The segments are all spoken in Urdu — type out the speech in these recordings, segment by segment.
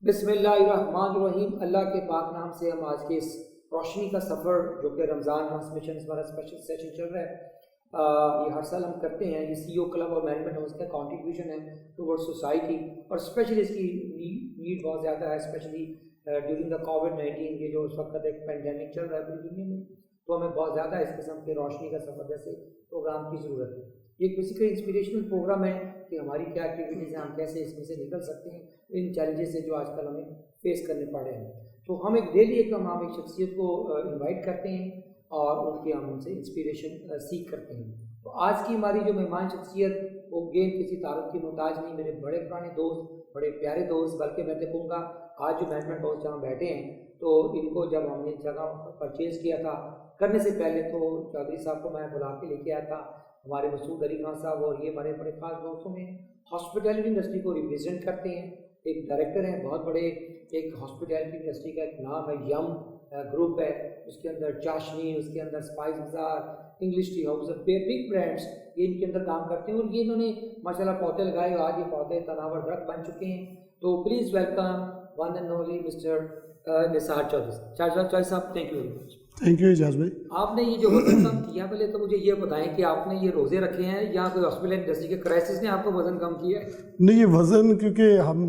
بسم اللہ الرحمن الرحیم. اللہ کے پاک نام سے ہم آج کے اس روشنی کا سفر جو کہ رمضان ٹرانسمیشن ہمارا اسپیشل سیشن چل رہا ہے، یہ ہر سال ہم کرتے ہیں. یہ سی او کلب اور مینجمنٹ ہاؤس کا کنٹریبیوشن ہے ٹورڈ سوسائٹی، اور اسپیشلی اس کی نیڈ بہت زیادہ ہے، اسپیشلی ڈیورنگ دا کووڈ-19. یہ جو اس وقت ایک پینڈیمک چل رہا ہے پوری دنیا میں، تو ہمیں بہت زیادہ اس قسم کے روشنی کا سفر جیسے پروگرام کی ضرورت ہے. یہ بیسیکلی انسپریشنل پروگرام ہے کہ ہماری کیا ایکٹیویٹیز ہیں، ہم کیسے اس میں سے نکل سکتے ہیں ان چیلنجز سے جو آج کل ہمیں فیس کرنے پڑ رہے ہیں. تو ہم ایک ڈیلی ہم ایک شخصیت کو انوائٹ کرتے ہیں اور ہم ان سے انسپریشن سیکھ کرتے ہیں. تو آج کی ہماری جو مہمان شخصیت وہ گیم کسی تعارف کی محتاج نہیں، میرے بڑے پرانے دوست، بڑے پیارے دوست، بلکہ میں تو کہوں گا آج جو مینجمنٹ ہاؤس جہاں بیٹھے ہیں، تو ان کو جب ہم نے جگہ پرچیز کیا تھا کرنے سے پہلے تو چودھری صاحب کو میں بلا کے لے کے آیا تھا. ہمارے مسعود علی خان صاحب اور یہ ہمارے بڑے خاص دوستوں میں ہاسپٹیلٹی انڈسٹری کو ریپرزینٹ کرتے ہیں. ایک ڈائریکٹر ہیں بہت بڑے، ایک ہاسپٹیلٹی انڈسٹری کا ایک نام ہے یم گروپ ہے، اس کے اندر چاشنی، اس کے اندر اسپائس بازار، English T house, big brands یہ ان کے اندر کام کرتے ہیں. اور یہ انہوں نے ماشاء اللہ پودے لگائے اور آج یہ پودے تناور درخت بن چکے ہیں. تو please welcome one and only mister Nisar Chaudhry صاحب. Thank you very much. Thank you Ejaz بھائی. آپ نے یہ جو وزن کم کیا، پہلے تو مجھے یہ بتائیں کہ آپ نے یہ روزے رکھے ہیں یا کوئی ہاسپٹل انڈسٹری کے کرائسس نے آپ کو وزن کم کیا ہے؟ نہیں، یہ وزن کیونکہ ہم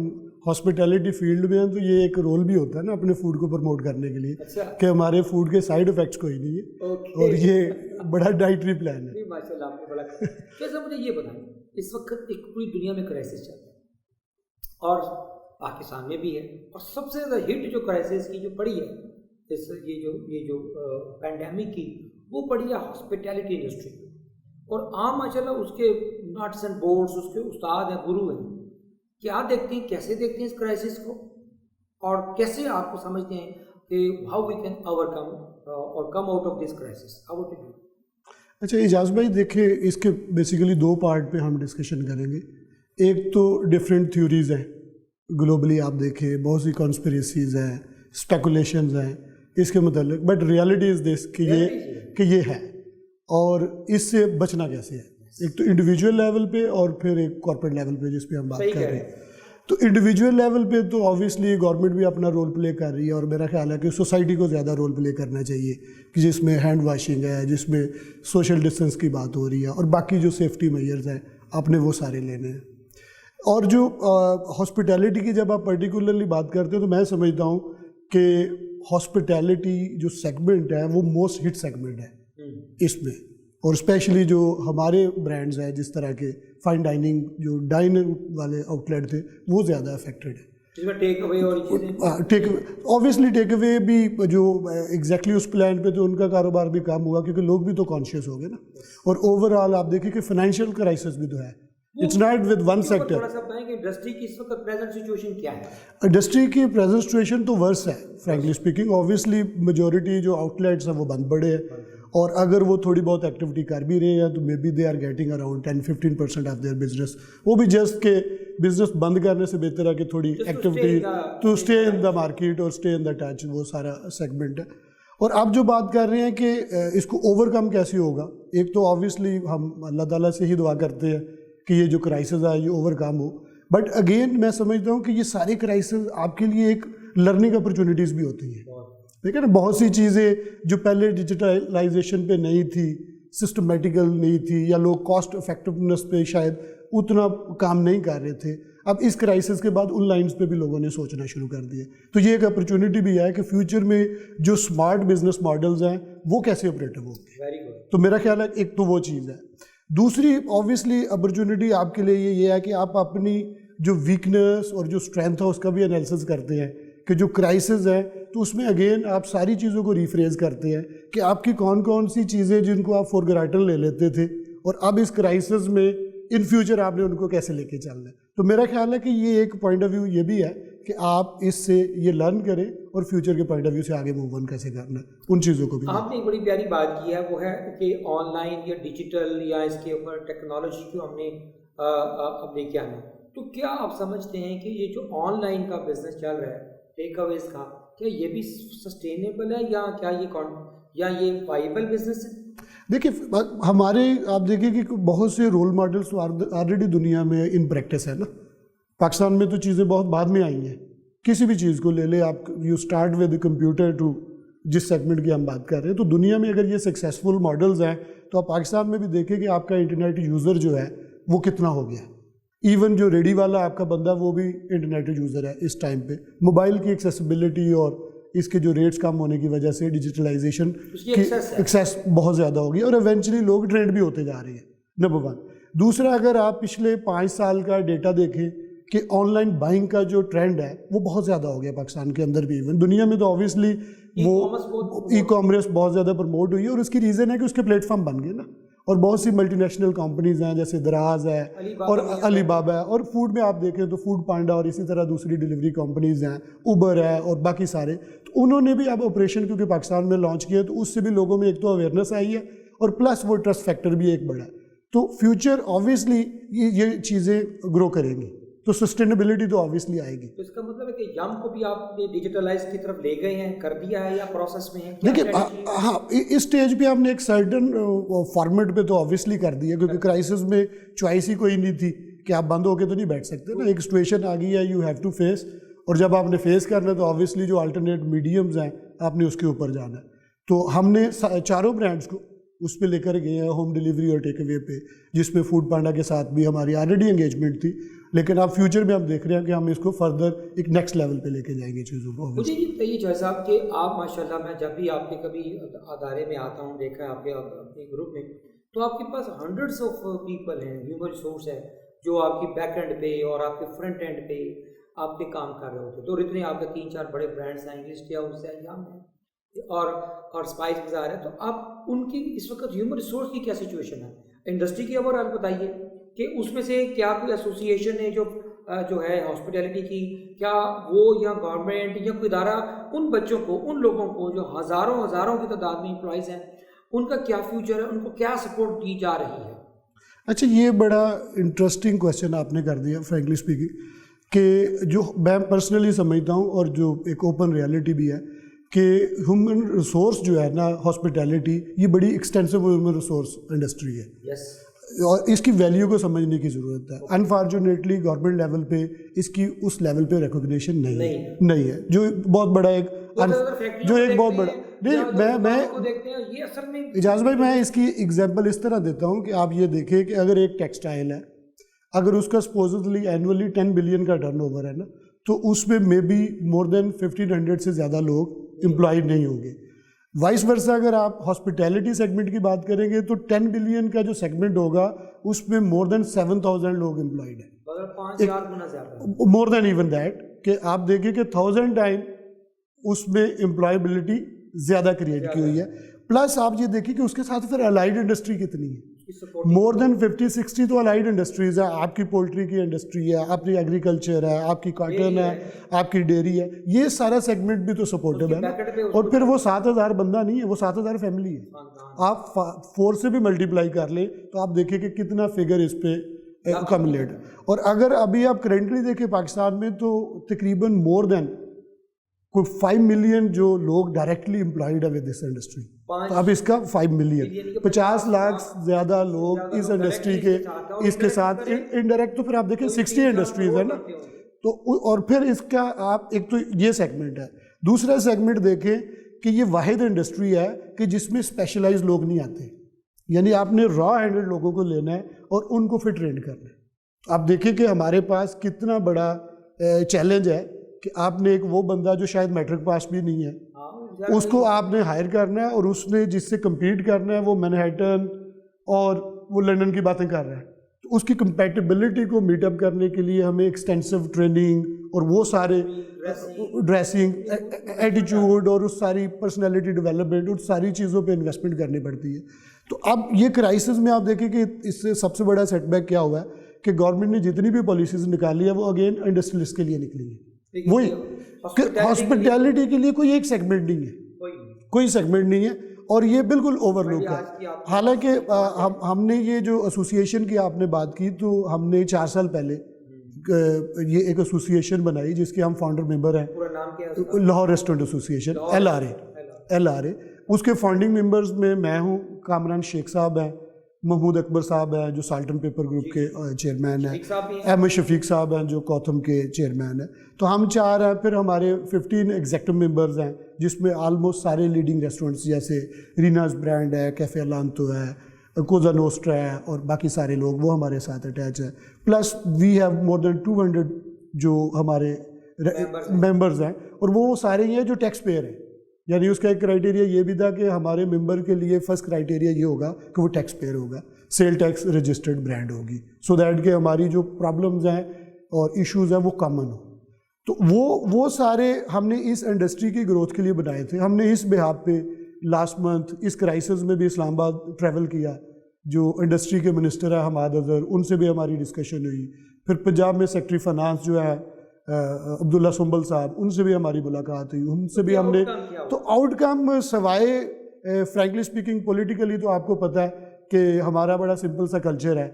ہاسپٹیلٹی فیلڈ میں ہیں تو یہ ایک رول بھی ہوتا ہے نا اپنے فوڈ کو پروموٹ کرنے کے لیے. اچھا. کہ ہمارے فوڈ کے سائیڈ افیکٹس کوئی نہیں ہے اور یہ بڑا ڈائٹری پلان ہے. ماشاء اللہ آپ نے بڑا جیسا. مجھے یہ بتائیں، اس وقت ایک پوری دنیا میں کرائسس چل رہا ہے اور پاکستان میں بھی ہے، اور سب سے زیادہ ہٹ جو کرائسس کی جو پڑی ہے یہ جو پینڈیمک کی، وہ پڑی ہے ہاسپٹیلٹی انڈسٹری. اور عام ماشاء اللہ اس کے ناٹس اینڈ بولٹس، اس کے استاد ہیں، گرو ہیں. کیا دیکھتے ہیں، کیسے دیکھتے ہیں اس کرائسس کو، اور کیسے آپ کو سمجھتے ہیں کہ how we can overcome or come out of this crisis? How to do? اچھا اعجاز بھائی، دیکھیں اس کے بیسیکلی دو پارٹ پہ ہم ڈسکشن کریں گے. ایک تو ڈفرینٹ تھیوریز ہیں گلوبلی، آپ دیکھیں بہت سی کانسپریسیز ہیں، اسپیکولیشنز ہیں اس کے متعلق، بٹ ریالٹی از دس کہ یہ ہے، اور اس سے بچنا کیسے ہے. ایک تو انڈیویجول لیول پہ اور پھر ایک کارپوریٹ لیول پہ جس پہ ہم بات کر رہے ہیں. تو انڈیویجول لیول پہ تو آبویسلی گورنمنٹ بھی اپنا رول پلے کر رہی ہے، اور میرا خیال ہے کہ سوسائٹی کو زیادہ رول پلے کرنا چاہیے، کہ جس میں ہینڈ واشنگ ہے، جس میں سوشل ڈسٹینس کی بات ہو رہی ہے، اور باقی جو سیفٹی میئرز ہیں آپ نے وہ سارے لینے ہیں. اور جو ہاسپٹیلٹی کی جب آپ پرٹیکولرلی بات کرتے ہیں تو میں سمجھتا ہوں کہ ہاسپٹیلٹی جو سیگمنٹ ہے وہ موسٹ ہٹ سیگمنٹ ہے اس میں، اور اسپیشلی جو ہمارے برانڈز ہیں جس طرح کے فائن ڈائننگ جو ڈائنر والے آؤٹ لیٹ تھے وہ زیادہ افیکٹڈ ہے. اوبیسلی ٹیک اوے بھی جو ایگزیکٹلی اس پلان پہ تو ان کا کاروبار بھی کام ہوا کیونکہ لوگ بھی تو کانشیس ہو گئے نا. اور اوور آل آپ دیکھیں کہ فائنینشیل کرائسس بھی تو ہے. It's not with one sector. تھوڑا سا بتائیں کہ انڈسٹری کی اس وقت پریزنٹ سچویشن کیا ہے؟ انڈسٹری کی پریزنٹ سچویشن تو ورس ہے فرینکلی اسپیکنگ. اوبیسلی میجورٹی جو آؤٹ لیٹس ہیں وہ بند پڑے ہیں، اور اگر وہ تھوڑی بہت ایکٹیویٹی کر بھی رہے ہیں تو may be they are getting around 10-15% of their business. وہ بھی جسٹ کہ بزنس بند کرنے سے بہتر ہے کہ تھوڑی activity to stay in the market اور اسٹے ان دا ٹچ، وہ سارا سیگمنٹ ہے. اور آپ جو بات کر رہے ہیں کہ اس کو اوور کم کیسے ہوگا، ایک تو آبویسلی ہم اللہ تعالیٰ سے ہی دعا کرتے ہیں کہ یہ جو کرائسز ہے یہ over come who. But again میں سمجھتا ہوں کہ یہ سارے کرائسز آپ کے لیے ایک لرننگ اپرچونیٹیز بھی ہوتی ہیں. ٹھیک ہے نا، بہت سی چیزیں جو پہلے ڈیجیٹلائزیشن پہ نہیں تھی، سسٹمیٹیکل نہیں تھی، یا لوگ کاسٹ افیکٹونیس پہ شاید اتنا کام نہیں کر رہے تھے، اب اس کرائسس کے بعد ان لائنز پہ بھی لوگوں نے سوچنا شروع کر دیا. تو یہ ایک اپرچونیٹی بھی ہے کہ فیوچر میں جو اسمارٹ بزنس ماڈلز ہیں وہ کیسے آپریٹو ہوں گے. تو میرا خیال ہے ایک تو وہ چیز ہے. دوسری اوبیسلی اپرچونیٹی آپ کے لیے یہ ہے کہ آپ اپنی جو ویکنس اور جو اسٹرینتھ ہے اس کا بھی انالیسس کرتے ہیں کہ جو کرائسز ہے تو اس میں اگین آپ ساری چیزوں کو ریفریز کرتے ہیں کہ آپ کی کون کون سی چیزیں جن کو آپ فور گرانٹڈ لے لیتے تھے، اور اب اس کرائسز میں ان فیوچر آپ نے ان کو کیسے لے کے چلنا ہے. تو میرا خیال ہے کہ یہ ایک پوائنٹ آف ویو یہ بھی ہے کہ آپ اس سے یہ لرن کریں اور فیوچر کے پوائنٹ آف ویو سے آگے موو آن کیسے کرنا ہے ان چیزوں کو بھی. آپ نے ایک بڑی پیاری بات کی ہے، وہ ہے کہ آن لائن یا ڈیجیٹل یا اس کے اوپر ٹیکنالوجی کو ہم نے اب لے کے آنا. تو کیا آپ سمجھتے ہیں کہ یہ جو آن لائن کا بزنس چل رہا ہے ٹیک اویز کا، کیا یہ بھی سسٹینیبل ہے یا کیا یہ وائبل بزنس ہے؟ دیکھیے ہمارے آپ دیکھیں کہ بہت سے رول ماڈلس آلریڈی دنیا میں ان پریکٹس ہے نا. پاکستان میں تو چیزیں بہت بعد میں آئی ہیں، کسی بھی چیز کو لے لے آپ, you start with computer to جس سیگمنٹ کی ہم بات کر رہے ہیں. تو دنیا میں اگر یہ سکسیزفل ماڈلز ہیں تو آپ پاکستان میں بھی دیکھیں کہ آپ کا انٹرنیٹ یوزر جو ہے وہ کتنا ہو گیا ہے. ایون جو ریڈی والا آپ کا بندہ وہ بھی انٹرنیٹ یوزر ہے اس ٹائم پہ. موبائل کی ایکسیسیبلٹی اور اس کے جو ریٹس کم ہونے کی وجہ سے ڈیجیٹلائزیشن کی ایکسیس بہت زیادہ ہوگی اور ایونچولی لوگ ٹرینڈ بھی ہوتے جا رہے ہیں, نمبر 1. دوسرا, اگر آپ پچھلے 5 سال کا ڈیٹا دیکھیں کہ آن لائن بائنگ کا جو ٹرینڈ ہے وہ بہت زیادہ ہو گیا پاکستان کے اندر بھی. ایون دنیا میں تو آبویسلی وہ ای کامرس بہت زیادہ پروموٹ ہوئی ہے, اور اس کی ریزن ہے کہ اس کے پلیٹ فارم بن گئے نا, اور بہت سی ملٹی نیشنل کمپنیز ہیں جیسے دراز ہے اور علی بابا ہے, اور فوڈ میں آپ دیکھیں تو فوڈ پانڈا اور اسی طرح دوسری ڈیلیوری کمپنیز ہیں, اوبر ہے اور باقی سارے. تو انہوں نے بھی اب آپریشن کیونکہ پاکستان میں لانچ کیا تو اس سے بھی لوگوں میں ایک تو اویئرنیس آئی ہے, اور پلس وہ ٹرسٹ فیکٹر بھی ایک بڑا ہے. تو فیوچر آبویسلی یہ چیزیں گرو کریں گی, تو سسٹینیبلٹی تو آبویسلی آئے گی. تو اس کا مطلب ہے کہ یم کو بھی آپ نے ڈیجیٹلائز کی طرف لے گئے ہیں, کر دیا ہے یا پروسیس میں ہے؟ دیکھیں ہاں, اس سٹیج پہ آپ نے ایک سرٹن فارمیٹ پہ تو آبویسلی کر دیا, کیونکہ کرائسس میں چوائس ہی کوئی نہیں تھی کہ آپ بند ہو کے تو نہیں بیٹھ سکتے نا. ایک سچویشن آ گئی ہے, یو ہیو ٹو فیس, اور جب آپ نے فیس کرنا ہے تو آبویسلی جو الٹرنیٹ میڈیمز ہیں آپ نے اس کے اوپر جانا ہے. تو ہم نے چاروں برانڈس کو اس پہ لے کر گئے ہیں, ہوم ڈیلیوری اور ٹیک اوے پہ, جس میں فوڈ پانڈا کے ساتھ بھی ہماری آلریڈی انگیجمنٹ تھی, لیکن اب فیوچر میں ہم دیکھ رہے ہیں کہ ہم اس کو فردر ایک نیکسٹ لیول پہ لے کے جائیں گے چیزوں کو. مجھے یہ بتائیے جوہر صاحب کہ آپ ماشاء اللہ, میں جب بھی آپ کے کبھی ادارے میں آتا ہوں, دیکھا ہے آپ کے اپنے گروپ میں, تو آپ کے پاس ہنڈریڈس آف پیپل ہیں, ہیومن ریسورس ہے جو آپ کی بیک اینڈ پہ اور آپ کے فرنٹ اینڈ پہ آپ پہ کام کر رہے ہوتے. تو اتنے آپ کے 3-4 بڑے برانڈس ہیں, انگلش کیا اس سے ایام ہے اور اسپائس بازار ہے. تو آپ ان کی اس وقت ہیومن ریسورس کی کیا سچویشن ہے انڈسٹری کی؟ اوور آل بتائیے کہ اس میں سے کیا کوئی ایسوسیشن ہے جو ہے ہاسپٹیلٹی کی, کیا وہ یا گورنمنٹ یا کوئی ادارہ ان بچوں کو, ان لوگوں کو جو ہزاروں کی تعداد میں امپلائیز ہیں, ان کا کیا فیوچر ہے, ان کو کیا سپورٹ دی جا رہی ہے؟ اچھا, یہ بڑا انٹرسٹنگ کویشچن آپ نے کر دیا فرینکلی اسپیکنگ, کہ جو میں پرسنلی سمجھتا ہوں اور جو ایک اوپن ریالٹی بھی ہے کہ ہیومن ریسورس جو ہے نا, ہاسپٹیلٹی, یہ بڑی ایکسٹینسو ہیومن ریسورس انڈسٹری ہے, اور اس کی ویلیو کو سمجھنے کی ضرورت ہے. انفارچونیٹلی گورنمنٹ لیول پہ اس کی اس لیول پہ ریکوگنیشن نہیں ہے, جو بہت بڑا ایک بہت بڑا میں اجاز بھائی, میں اس کی ایگزامپل اس طرح دیتا ہوں کہ آپ یہ دیکھیں کہ اگر ایک ٹیکسٹائل ہے, اگر اس کا سپوزلی اینولی 10 بلین کا ٹرن اوور ہے نا, تو اس میں مے بی مور دین 1500 سے زیادہ لوگ امپلائڈ نہیں ہوں گے. وائس ورسا اگر آپ ہاسپٹیلٹی سیگمنٹ کی بات کریں گے تو 10 بلین کا جو سیگمنٹ ہوگا اس میں مور دین 7000 لوگ امپلائڈ ہیں, مور دین ایون دیٹ, کہ آپ دیکھیں کہ 1000 ٹائم اس میں امپلائبلٹی زیادہ کریٹ کی ہوئی ہے. پلس آپ یہ دیکھیں کہ اس کے ساتھ پھر الائڈ انڈسٹری کتنی ہے, مور دین 50-60 تو الائڈ انڈسٹریز ہے. آپ کی پولٹری کی انڈسٹری ہے, آپ کی ایگریکلچر ہے, آپ کی کاٹن ہے, آپ کی ڈیری ہے, یہ سارا سیگمنٹ بھی تو سپورٹیو ہے نا. اور پھر وہ 7000 بندہ نہیں ہے, وہ 7000 فیملی ہے. آپ 4 سے بھی ملٹیپلائی کر لیں تو آپ دیکھیں کہ کتنا فگر اس پہ کمولیٹ ہے. اور اگر ابھی آپ کرنٹلی دیکھیں پاکستان میں تو تقریباً مور دین کوئی 5 ملین جو لوگ ڈائریکٹلی امپلائڈ ہے ود دس انڈسٹری. تو اب اس کا 5 ملین 50 لاکھ زیادہ لوگ اس انڈسٹری کے اس کے ساتھ انڈائریکٹ, تو پھر آپ دیکھیں 60 انڈسٹریز ہے نا. تو اور پھر اس کا آپ ایک تو یہ سیگمنٹ ہے. دوسرا سیگمنٹ دیکھیں کہ یہ واحد انڈسٹری ہے کہ جس میں اسپیشلائز لوگ نہیں آتے, یعنی آپ نے را ہینڈڈ لوگوں کو لینا ہے اور ان کو پھر ٹرین کرنا ہے. آپ دیکھیں کہ ہمارے پاس کتنا بڑا چیلنج ہے کہ آپ نے ایک وہ بندہ جو شاید میٹرک پاس بھی نہیں ہے, اس کو آپ نے ہائر کرنا ہے, اور اس نے جس سے کمپیٹ کرنا ہے وہ مینہٹن اور وہ لنڈن کی باتیں کر رہا ہے. تو اس کی کمپیٹیبلٹی کو میٹ اپ کرنے کے لیے ہمیں ایکسٹینسو ٹریننگ اور وہ سارے ڈریسنگ, ایٹیچیوڈ اور اس ساری پرسنالٹی ڈیولپمنٹ, اس ساری چیزوں پہ انویسٹمنٹ کرنی پڑتی ہے. تو اب یہ کرائسس میں آپ دیکھیں کہ اس سے سب سے بڑا سیٹ بیک کیا ہوا ہے کہ گورنمنٹ نے جتنی بھی پالیسیز نکالی ہے وہ اگین انڈسٹریلسٹ کے لیے نکلی ہے. وہی ہاسپٹیلٹی کے لیے کوئی ایک سیگمنٹ نہیں ہے, کوئی سیگمنٹ نہیں ہے, اور یہ بالکل اوور لک ہے. حالانکہ ہم نے یہ جو ایسوسیشن کی آپ نے بات کی, تو ہم نے 4 سال پہلے یہ ایک ایسوسیشن بنائی جس کے ہم فاؤنڈر ممبر ہیں, لاہور ریسٹورنٹ ایسوسیشن, LRA. اس کے فاؤنڈنگ ممبرز میں ہوں, کامران شیخ صاحب ہیں, محمود اکبر صاحب ہیں جو سالٹن پیپر گروپ کے چیئرمین ہیں, شفیق صاحب بھی ہیں. احمد شفیق صاحب ہیں جو کوتھم کے چیئرمین ہیں. تو ہم 4 ہیں. پھر ہمارے 15 ایگزیکٹو ممبرز ہیں جس میں آلموسٹ سارے لیڈنگ ریسٹورنٹس جیسے ریناز برانڈ ہے, کیفے الانتو ہے, کوزا نوسٹرا ہے اور باقی سارے لوگ وہ ہمارے ساتھ اٹیچ ہیں. پلس وی ہیو مور دین 200 جو ہمارے ممبرز ہیں, اور وہ سارے ہی ہیں جو ٹیکس پیئر ہیں. یعنی اس کا ایک کرائٹیریا یہ بھی تھا کہ ہمارے ممبر کے لیے فرسٹ کرائٹیریا یہ ہوگا کہ وہ ٹیکس پیئر ہوگا, سیل ٹیکس رجسٹرڈ برانڈ ہوگی, سو دیٹ کہ ہماری جو پرابلمز ہیں اور ایشوز ہیں وہ کامن ہوں. تو وہ سارے ہم نے اس انڈسٹری کی گروتھ کے لیے بنائے تھے. ہم نے اس بہاپ پہ لاسٹ منتھ اس کرائسس میں بھی اسلام آباد ٹریول کیا. جو انڈسٹری کے منسٹر ہیں حماد اظہر, ان سے بھی ہماری ڈسکشن ہوئی. پھر پنجاب میں سیکٹری فنانس جو ہے عبداللہ سنبل صاحب, ان سے بھی ہماری ملاقات ہوئی. ان سے بھی ہم نے تو آؤٹ کم سوائے فرینکلی اسپیکنگ پولیٹیکلی تو آپ کو پتہ ہے کہ ہمارا بڑا سمپل سا کلچر ہے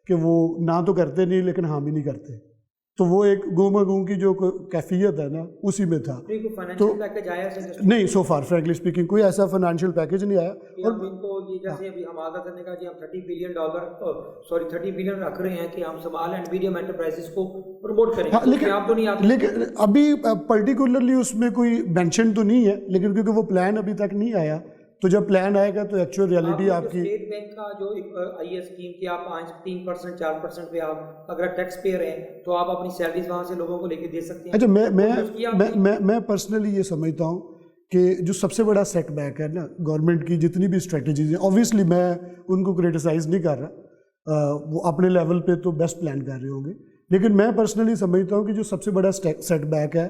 کہ وہ نہ تو کرتے نہیں لیکن ہاں بھی نہیں کرتے. تو وہ ایک گوں کی جو کیفیت ہے نا اسی میں تھا. تو نہیں سو فار فرینکلی اسپیکنگ کوئی ایسا فائنینشیل پیکیج نہیں آیا. اور ان کو یہ جیسے ابھی ہم آگاہ کرنے کا جی ہم $30 بلین رکھ رہے ہیں کہ ہم اسمال اینڈ میڈیم انٹرپرائزز کو پروموٹ کریں. لیکن ابھی پرٹیکولرلی اس میں کوئی مینشن تو نہیں ہے, لیکن کیونکہ وہ پلان ابھی تک نہیں آیا, تو جب پلان آئے گا تو ایکچوئل ریئلٹی آپ کی. اسٹیٹ بینک کا جو آئی اے اسکیم کی آپ 3% 4% پہ آپ اگر ٹیکس پیئر ہیں تو آپ اپنی سیلریز وہاں سے لوگوں کو لے کے دے سکتے ہیں. اچھا, میں پرسنلی یہ سمجھتا ہوں کہ جو سب سے بڑا سیٹ بیک ہے نا گورنمنٹ کی جتنی بھی اسٹریٹجیز ہیں, اوبویسلی میں ان کو کرٹیسائز نہیں کر رہا, وہ اپنے لیول پہ تو بیسٹ پلان کر رہے ہوں گے, لیکن میں پرسنلی سمجھتا ہوں کہ جو سب سے بڑا سیٹ بیک ہے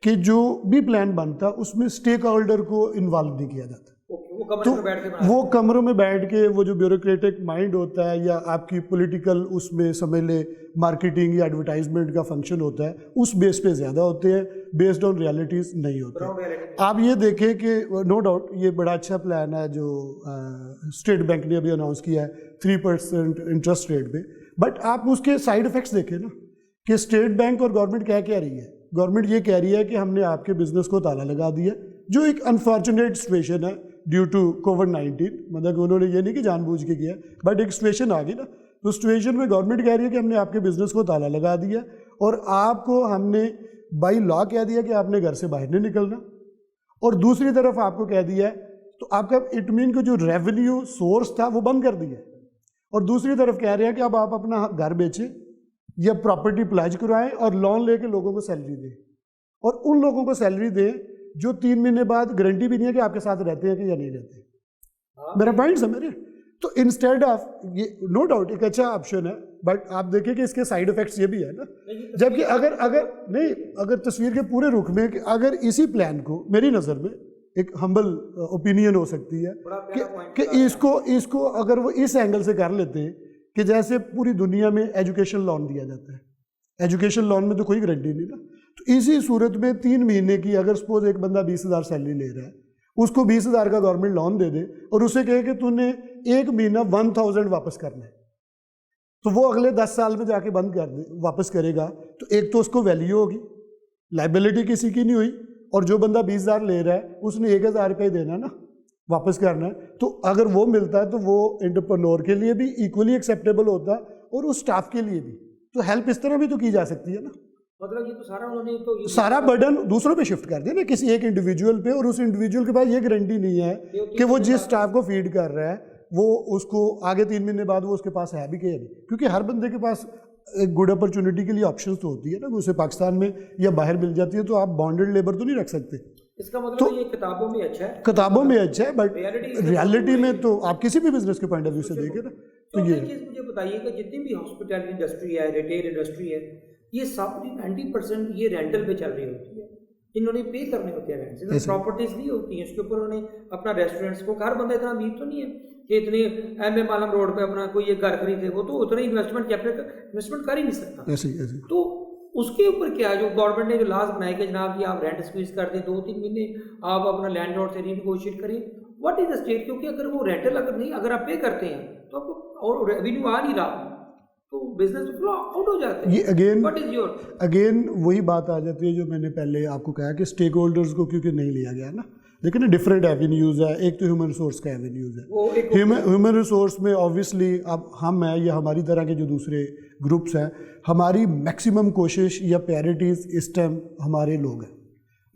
کہ جو بھی پلان بنتا اس میں اسٹیک ہولڈر کو انوالو نہیں کیا جاتا. تو وہ کمروں میں بیٹھ کے وہ جو بیوروکریٹک مائنڈ ہوتا ہے یا آپ کی پولیٹیکل اس میں سمجھ لے مارکیٹنگ یا ایڈورٹائزمنٹ کا فنکشن ہوتا ہے, اس بیس پہ زیادہ ہوتے ہیں, بیسڈ آن ریالٹیز نہیں ہوتے. آپ یہ دیکھیں کہ نو ڈاؤٹ یہ بڑا اچھا پلان ہے جو اسٹیٹ بینک نے ابھی اناؤنس کیا ہے 3% انٹرسٹ ریٹ پہ, بٹ آپ اس کے سائڈ افیکٹس دیکھیں نا کہ اسٹیٹ بینک اور گورنمنٹ کیا کہہ رہی ہے. گورنمنٹ یہ کہہ رہی ہے کہ ہم نے آپ کے بزنس کو تالا لگا دیا, جو ایک انفارچونیٹ سچویشن ہے ڈیو ٹو کووڈ-19, مطلب کہ انہوں نے یہ نہیں کہ جان بوجھ کے کیا, بٹ ایک سچویشن آ گئی نا. تو سچویشن میں گورنمنٹ کہہ رہی ہے کہ ہم نے آپ کے بزنس کو تالا لگا دیا اور آپ کو ہم نے بائی لا کہہ دیا کہ آپ نے گھر سے باہر نہیں نکلنا, اور دوسری طرف آپ کو کہہ دیا ہے تو آپ کا اٹ مین کہ جو ریونیو سورس تھا وہ بند کر دیا, اور دوسری طرف کہہ رہے ہیں کہ اب آپ اپنا گھر بیچیں یا پراپرٹی پلاج کروائیں اور لون لے کے لوگوں کو سیلری دیں, اور ان لوگوں کو سیلری دیں جو 3 مہینے بعد گارنٹی بھی نہیں ہے کہ آپ کے ساتھ رہتے ہیں کہ یا نہیں رہتے. میرا پوائنٹ سمجھ. تو انسٹیڈ آف یہ نو ڈاؤٹ ایک اچھا آپشن ہے, بٹ آپ دیکھیں کہ اس کے سائڈ افیکٹس یہ بھی ہے نا. جبکہ اگر تصویر کے پورے رخ میں کہ اگر اسی پلان کو میری نظر میں ایک ہمبل اوپینین ہو سکتی ہے کہ اس کو اگر وہ اس اینگل سے کر لیتے ہیں کہ جیسے پوری دنیا میں ایجوکیشن لون دیا جاتا ہے, ایجوکیشن لون میں تو کوئی گارنٹی نہیں نا, تو اسی صورت میں 3 مہینے کی اگر سپوز ایک بندہ 20,000 سیلری لے رہا ہے, اس کو 20,000 کا گورنمنٹ لون دے دے اور اسے کہے کہ تو نے 1 مہینہ 1,000 واپس کرنا ہے, تو وہ اگلے 10 سال میں جا کے بند کر دے واپس کرے گا. تو ایک تو اس کو ویلیو ہوگی, لائبلٹی کسی کی نہیں ہوئی, اور جو بندہ 20,000 لے رہا ہے اس نے 1,000 روپئے دینا نا, واپس کرنا ہے. تو اگر وہ ملتا ہے تو وہ انٹرپرنور کے لیے بھی ایکولی ایکسیپٹیبل ہوتا ہے اور اس اسٹاف کے لیے بھی. تو ہیلپ اس طرح بھی تو کی جا سکتی ہے نا. مطلب یہ تو سارا انہوں نے تو سارا برڈن دوسروں پہ شفٹ کر دیا نا, کسی ایک انڈیویجول پہ, اور اس انڈیویجول کے پاس یہ گارنٹی نہیں ہے کہ وہ جس اسٹاف کو فیڈ کر رہا ہے وہ اس کو آگے 3 مہینے بعد وہ اس کے پاس ہے بھی کہ نہیں, کیونکہ ہر بندے کے پاس ایک گڈ اپرچونٹی کے لیے آپشنس تو ہوتی ہے نا, اسے پاکستان میں یا باہر مل جاتی ہے, تو آپ بانڈڈ لیبر تو نہیں رکھ سکتے. اس کا مطلب یہ کتابوں میں اچھا ہے, کتابوں میں اچھا ہے, بٹ ریالٹی میں تو آپ کسی بھی بزنس کے پوائنٹ آف ویو سے دیکھیں نا. تو یہ چیز مجھے بتائیے کہ جتنی بھی ہاسپٹیلٹی انڈسٹری ہے, ریٹیل انڈسٹری ہے, یہ سب 90% یہ رینٹل پہ چل رہی ہوتی ہے, انہوں نے پے کرنے ہوتے ہیں رینٹ, پراپرٹیز نہیں ہوتی ہیں اس کے اوپر. انہوں نے اپنا ریسٹورینٹس کو, ہر بندہ اتنا امیر تو نہیں ہے کہ اتنے ایم عالم روڈ پہ اپنا کوئی ایک گھر خریدے, وہ تو اتنا انویسٹمنٹ کر ہی نہیں سکتا. تو اس کے اوپر کیا جو گورنمنٹ نے جو لاز بنائے کہ جناب جی آپ رینٹ اسکویز کر دیں, 2-3 مہینے آپ اپنا لینڈ لارڈ سے ری-نیگوشیٹ کریں. واٹ از دا اسٹیٹ, کیونکہ اگر وہ رینٹل اگر آپ پے کرتے ہیں تو آپ کو اور ریونیو آ نہیں رہا تو بزنس فلو آؤٹ ہو جاتا ہے. یہ اگین وہی بات آ جاتی ہے جو میں نے پہلے آپ کو کہا کہ اسٹیک ہولڈرز کو کیونکہ نہیں لیا گیا نا, دیکھیں نا ڈفرینٹ ایونیوز ہے. ایک تو ہیومن ریسورس کا ایونیوز ہے. وہ ایک ہیومن ریسورس میں آبویسلی اب ہم ہیں یا ہماری طرح کے جو دوسرے گروپس ہیں, ہماری میکسیمم کوشش یا پریورٹیز اس ٹائم ہمارے لوگ ہیں.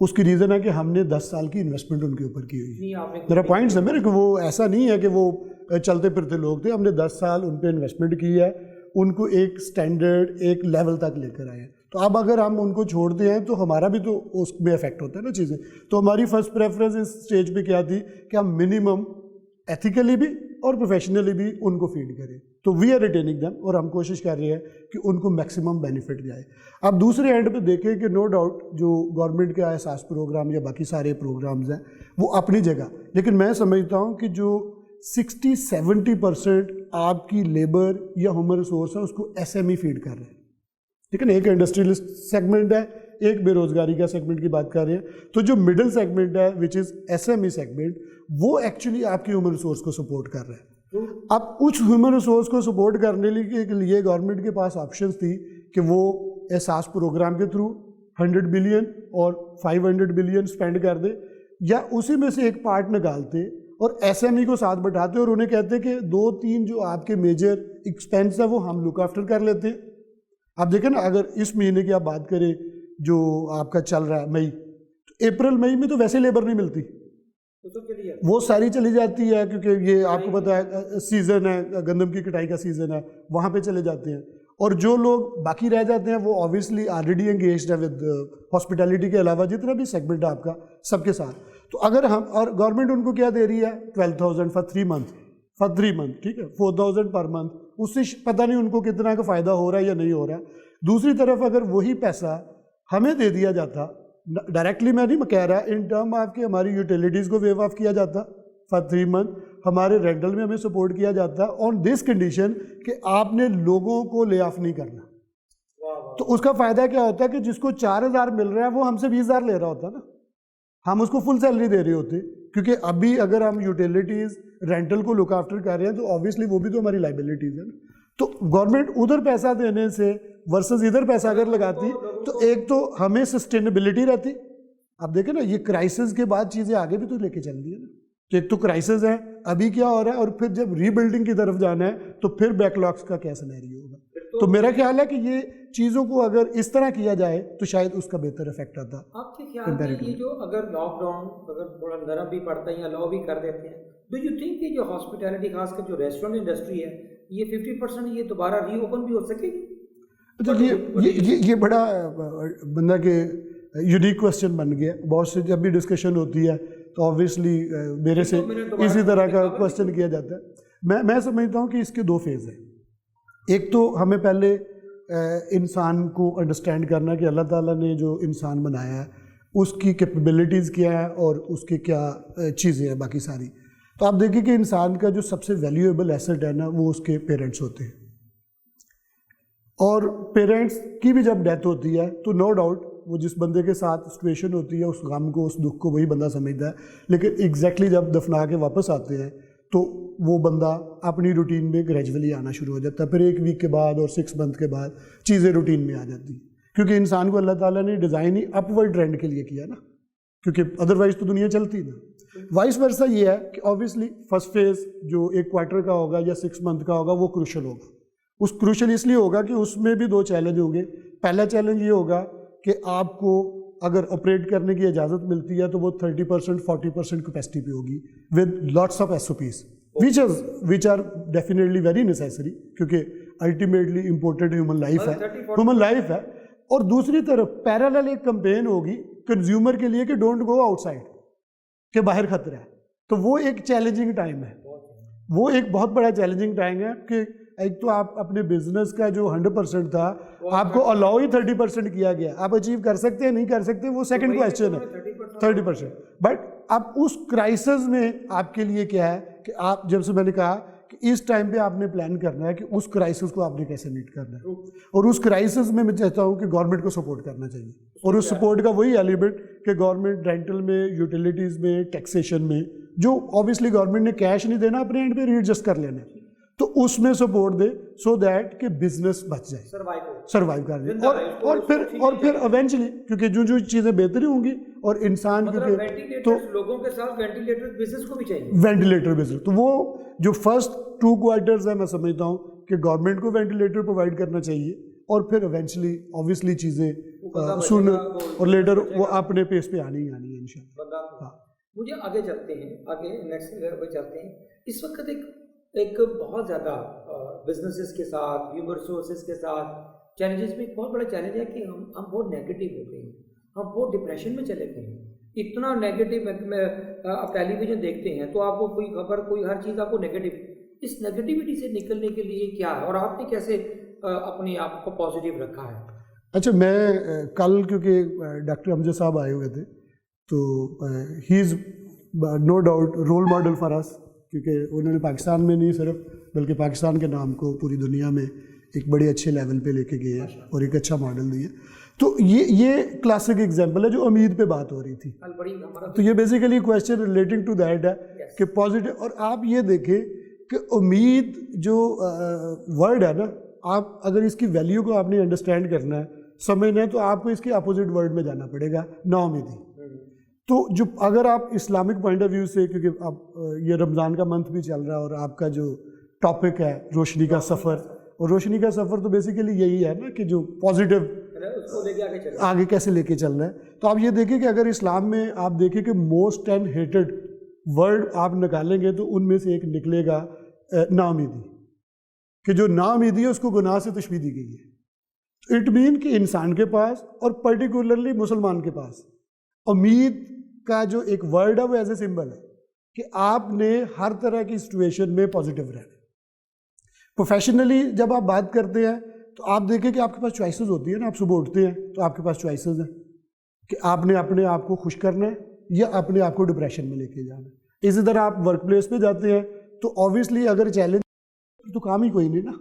اس کی ریزن ہے کہ ہم نے 10 سال کی انویسٹمنٹ ان کے اوپر کی ہوئی ہے. میرا پوائنٹس ہے میرے کہ وہ ایسا نہیں ہے کہ وہ چلتے پھرتے لوگ تھے. ہم نے 10 سال ان پہ انویسٹمنٹ کی ہے, ان کو ایک سٹینڈرڈ ایک لیول تک لے کر آئے ہیں. تو اب اگر ہم ان کو چھوڑتے ہیں تو ہمارا بھی تو اس میں افیکٹ ہوتا ہے نا چیزیں. تو ہماری فرسٹ پریفرنس اس اسٹیج پہ کیا تھی کہ ہم منیمم ایتھیکلی بھی اور پروفیشنلی بھی ان کو فیڈ کریں. تو وی آر ریٹیننگ دیم, اور ہم کوشش کر رہے ہیں کہ ان کو میکسیمم بینیفٹ جائے. اب دوسرے اینڈ پہ دیکھیں کہ نو ڈاؤٹ جو گورنمنٹ کے احساس پروگرام یا باقی سارے پروگرامز ہیں وہ اپنی جگہ, لیکن میں سمجھتا ہوں کہ جو 60-70% آپ کی لیبر یا ہیومن ریسورس ہے اس کو ایس ایم ای فیڈ کر رہے ہیں. ٹھیک ہے نا, ایک انڈسٹریلسٹ سیگمنٹ ہے, ایک بے روزگاری کا سیگمنٹ کی بات کر رہے ہیں. تو جو مڈل سیگمنٹ ہے which is S M E segment, وہ ایکچولی آپ کی ہیومن ریسورس کو سپورٹ کر رہے ہیں. اب اس ہیومن ریسورس کو سپورٹ کرنے کے لیے گورنمنٹ کے پاس آپشنز تھی کہ وہ احساس پروگرام کے تھرو 100 بلین اور 500 بلین اسپینڈ کر دے, یا اسی میں سے ایک پارٹ نکالتے اور ایس ایم ای کو ساتھ بٹھاتے اور انہیں کہتے کہ 2-3 جو آپ کے میجر ایکسپینس ہیں وہ ہم لک آفٹر کر لیتے ہیں. آپ دیکھیں نا, اگر اس مہینے کی آپ بات کریں جو آپ کا چل رہا ہے مئی, تو اپریل مئی میں تو ویسے لیبر نہیں ملتی, وہ ساری چلی جاتی ہے کیونکہ یہ آپ کو پتہ ہے سیزن ہے, گندم کی کٹائی کا سیزن ہے, وہاں پہ چلے جاتے ہیں. اور جو لوگ باقی رہ جاتے ہیں وہ آبویسلی آلریڈی انگیجڈ ہے ود ہاسپٹیلٹی کے علاوہ جتنا بھی سیگمنٹ ہے آپ کا سب کے ساتھ. تو اگر ہم, اور گورنمنٹ ان کو کیا دے رہی ہے 12,000 فار 3 منتھ, ٹھیک ہے, 4,000 پر منتھ. اس سے پتہ نہیں ان کو کتنا کا فائدہ ہو رہا ہے یا نہیں ہو رہا. دوسری طرف اگر وہی پیسہ ہمیں دے دیا جاتا ڈائریکٹلی, میں نہیں کہہ رہا, ان ٹرم آپ کے ہماری یوٹیلیٹیز کو ویو آف کیا جاتا فار 3 منتھ, ہمارے رینٹل میں ہمیں سپورٹ کیا جاتا آن دس کنڈیشن کہ آپ نے لوگوں کو لے آف نہیں کرنا. تو اس کا فائدہ کیا ہوتا ہے کہ جس کو 4,000 مل رہا ہے وہ ہم سے 20,000 لے رہا ہوتا نا, ہم اس کو فل سیلری دے رہے ہوتے. کیونکہ ابھی اگر ہم یوٹیلیٹیز رینٹل کو لک آفٹر کر رہے ہیں تو آبویسلی وہ بھی تو ہماری لائبلٹیز ہیں نا. تو گورنمنٹ ادھر پیسہ دینے سے ورسز ادھر پیسہ اگر لگاتی تو ایک تو ہمیں سسٹینیبلٹی رہتی. آپ دیکھیں نا, یہ کرائسس کے بعد چیزیں آگے بھی تو لے کے چل رہی ہے نا. تو ایک تو کرائسس ہے, ابھی کیا ہو رہا ہے, اور پھر جب ری بلڈنگ کی طرف جانا ہے تو پھر بیک لاگس کا کیا سینیریو ہوگا. تو میرا خیال ہے کہ یہ چیزوں کو اگر اس طرح کیا جائے تو شاید اس کا بہتر افیکٹ آتا. آپ کے خیال میں یہ جو اگر لاک ڈاؤن اگر تھوڑا نرم بھی پڑتا ہے یا لاؤ بھی کر دیتے ہیں, ڈو یو تھنک کہ جو ہاسپٹیلٹی خاص کر جو ریسٹورینٹ انڈسٹری ہے یہ 50% یہ دوبارہ ری اوپن بھی ہو سکے گی؟ اچھا, یہ بڑا بندہ کے یونیک کوشچن بن گیا. بہت سے جب بھی ڈسکشن ہوتی ہے تو آبویسلی میرے سے اسی طرح کا کوشچن کیا جاتا ہے. میں سمجھتا ہوں کہ اس کے 2 فیز ہیں. ایک تو ہمیں پہلے انسان کو انڈرسٹینڈ کرنا کہ اللہ تعالیٰ نے جو انسان بنایا ہے اس کی کیپیبلٹیز کیا ہے اور اس کے کیا چیزیں ہیں باقی ساری. تو آپ دیکھیں کہ انسان کا جو سب سے ویلیویبل ایسٹ ہے نا وہ اس کے پیرنٹس ہوتے ہیں, اور پیرنٹس کی بھی جب ڈیتھ ہوتی ہے تو نو ڈاؤٹ وہ جس بندے کے ساتھ سچویشن ہوتی ہے اس غم کو اس دکھ کو وہی بندہ سمجھتا ہے, لیکن ایگزیکٹلی جب دفنا کے واپس آتے ہیں تو وہ بندہ اپنی روٹین میں گریجولی آنا شروع ہو جاتا ہے. پھر 1 ویک کے بعد اور 6 منتھ کے بعد چیزیں روٹین میں آ جاتی ہیں, کیونکہ انسان کو اللہ تعالیٰ نے ڈیزائن ہی اپورڈ ٹرینڈ کے لیے کیا نا, کیونکہ ادروائز تو دنیا چلتی نا. وائس ورسا یہ ہے کہ آبویسلی فرسٹ فیز جو 1 کوارٹر کا ہوگا یا 6 منتھ کا ہوگا وہ کروشل ہوگا. اس کروشل اس لیے ہوگا کہ اس میں بھی 2 چیلنج ہوں گے. پہلا چیلنج یہ ہوگا کہ آپ کو اگر آپریٹ کرنے کی اجازت ملتی ہے تو وہ 30% 40% کیپیسٹی پہ ہوگی with lots of SOPs which are definitely very necessary, کیونکہ الٹیمیٹلی امپورٹنٹ ہیومن لائف ہے. اور دوسری طرف پیرالل ایک کمپین ہوگی کنزیومر کے لیے کہ ڈونٹ گو آؤٹ سائڈ, کہ باہر خطرہ ہے. تو وہ ایک چیلنجنگ ٹائم ہے, وہ ایک بہت بڑا چیلنجنگ ٹائم ہے کہ ایک تو آپ اپنے بزنس کا جو 100% تھا آپ کو الاؤ ہی 30% کیا گیا. آپ اچیو کر سکتے ہیں نہیں کر سکتے وہ سیکنڈ کویسچن ہے 30%. بٹ اب اس کرائسس میں آپ کے لیے کیا ہے کہ آپ جب سے میں نے کہا کہ اس ٹائم پہ آپ نے پلان کرنا ہے کہ اس کرائسس کو آپ نے کیسے میٹ کرنا ہے, اور اس کرائسس میں چاہتا ہوں کہ گورنمنٹ کو سپورٹ کرنا چاہیے. اور اس سپورٹ کا وہی ایلیمنٹ کہ گورنمنٹ رینٹل میں, یوٹیلیٹیز میں, ٹیکسیشن میں, جو آبویسلی گورنمنٹ نے کیش نہیں دینا اپنے اینڈ پہ ری ایڈجسٹ کر لینا. تو اس میں سپورٹ دے سو دیٹ کہ بزنس بچ جائے, سروائیو کر جائے, اور پھر ایونچولی کیونکہ جو چیزیں بہتری ہوں گی اور انسان کیونکہ تو لوگوں کے ساتھ وینٹیلیٹر بزنس کو بھی چاہیے, وینٹیلیٹر بزنس, تو وہ جو فرسٹ 2 کوارٹرز ہیں میں سمجھتا ہوں کہ گورنمنٹ کو وینٹیلیٹر پرووائڈ کرنا چاہیے, اور پھر ایونچولی اوبیسلی چیزیں سونر اور لیٹر وہ اپنے پیس پہ آنی ہی آنی ہے انشاءاللہ. مجھے آگے چلتے ہیں, آگے نیکسٹ لیول پہ چلتے ہیں. اس وقت ایک بہت زیادہ بزنسز کے ساتھ, ہیومن ریسورسز کے ساتھ چیلنجز میں ایک بہت بڑا چیلنج ہے کہ ہم بہت نیگیٹو ہو گئے ہیں, ہم بہت ڈپریشن میں چلے گئے ہیں. اتنا نیگیٹو, آپ ٹیلی ویژن دیکھتے ہیں تو آپ کو کوئی خبر, کوئی ہر چیز آپ کو نیگیٹو. اس نیگیٹیوٹی سے نکلنے کے لیے کیا ہے, اور آپ نے کیسے اپنے آپ کو پازیٹیو رکھا ہے؟ اچھا, میں کل کیونکہ ڈاکٹر امجد صاحب آئے ہوئے تھے تو he is no doubt role model for us, کیونکہ انہوں نے پاکستان میں نہیں صرف بلکہ پاکستان کے نام کو پوری دنیا میں ایک بڑے اچھے لیول پہ لے کے گئے ہیں اور ایک اچھا ماڈل دیا. تو یہ کلاسک ایگزامپل ہے جو امید پہ بات ہو رہی تھی. تو یہ basically question relating to that ہے کہ پازیٹیو, اور آپ یہ دیکھیں کہ امید جو ورڈ ہے نا, آپ اگر اس کی ویلیو کو آپ نے انڈرسٹینڈ کرنا ہے, سمجھنا ہے, تو آپ کو اس کے اپوزٹ ورڈ میں جانا پڑے گا, نا امیدی. تو جو اگر آپ اسلامک پوائنٹ آف ویو سے, کیونکہ اب یہ رمضان کا منتھ بھی چل رہا ہے اور آپ کا جو ٹاپک ہے روشنی کا سفر, اور روشنی کا سفر تو بیسیکلی یہی ہے نا کہ جو پازیٹیو آگے کیسے لے کے چل رہا ہے. تو آپ یہ دیکھیں کہ اگر اسلام میں آپ دیکھیں کہ موسٹ اینڈ ہیٹڈ ورڈ آپ نکالیں گے تو ان میں سے ایک نکلے گا نا امیدی, کہ جو نا امیدی ہے اس کو گناہ سے تشبیہ دی گئی ہے. اٹ مین کہ انسان کے پاس اور پرٹیکولرلی مسلمان کے پاس امید کا جو ایک ورڈ ہے وہ ایز اے سمبل ہے کہ آپ نے ہر طرح کی سچویشن میں پازیٹیو رہنا. پروفیشنلی جب آپ بات کرتے ہیں تو آپ دیکھیں کہ آپ کے پاس چوائسیز ہوتی ہیں نا, آپ صبح اٹھتے ہیں تو آپ کے پاس چوائسیز ہیں کہ آپ نے اپنے آپ کو خوش کرنا ہے یا اپنے آپ کو ڈپریشن میں لے کے جانا ہے. اسی طرح آپ ورک پلیس پہ جاتے ہیں تو اوبیسلی اگر چیلنج تو کام ہی کوئی نہیں نا.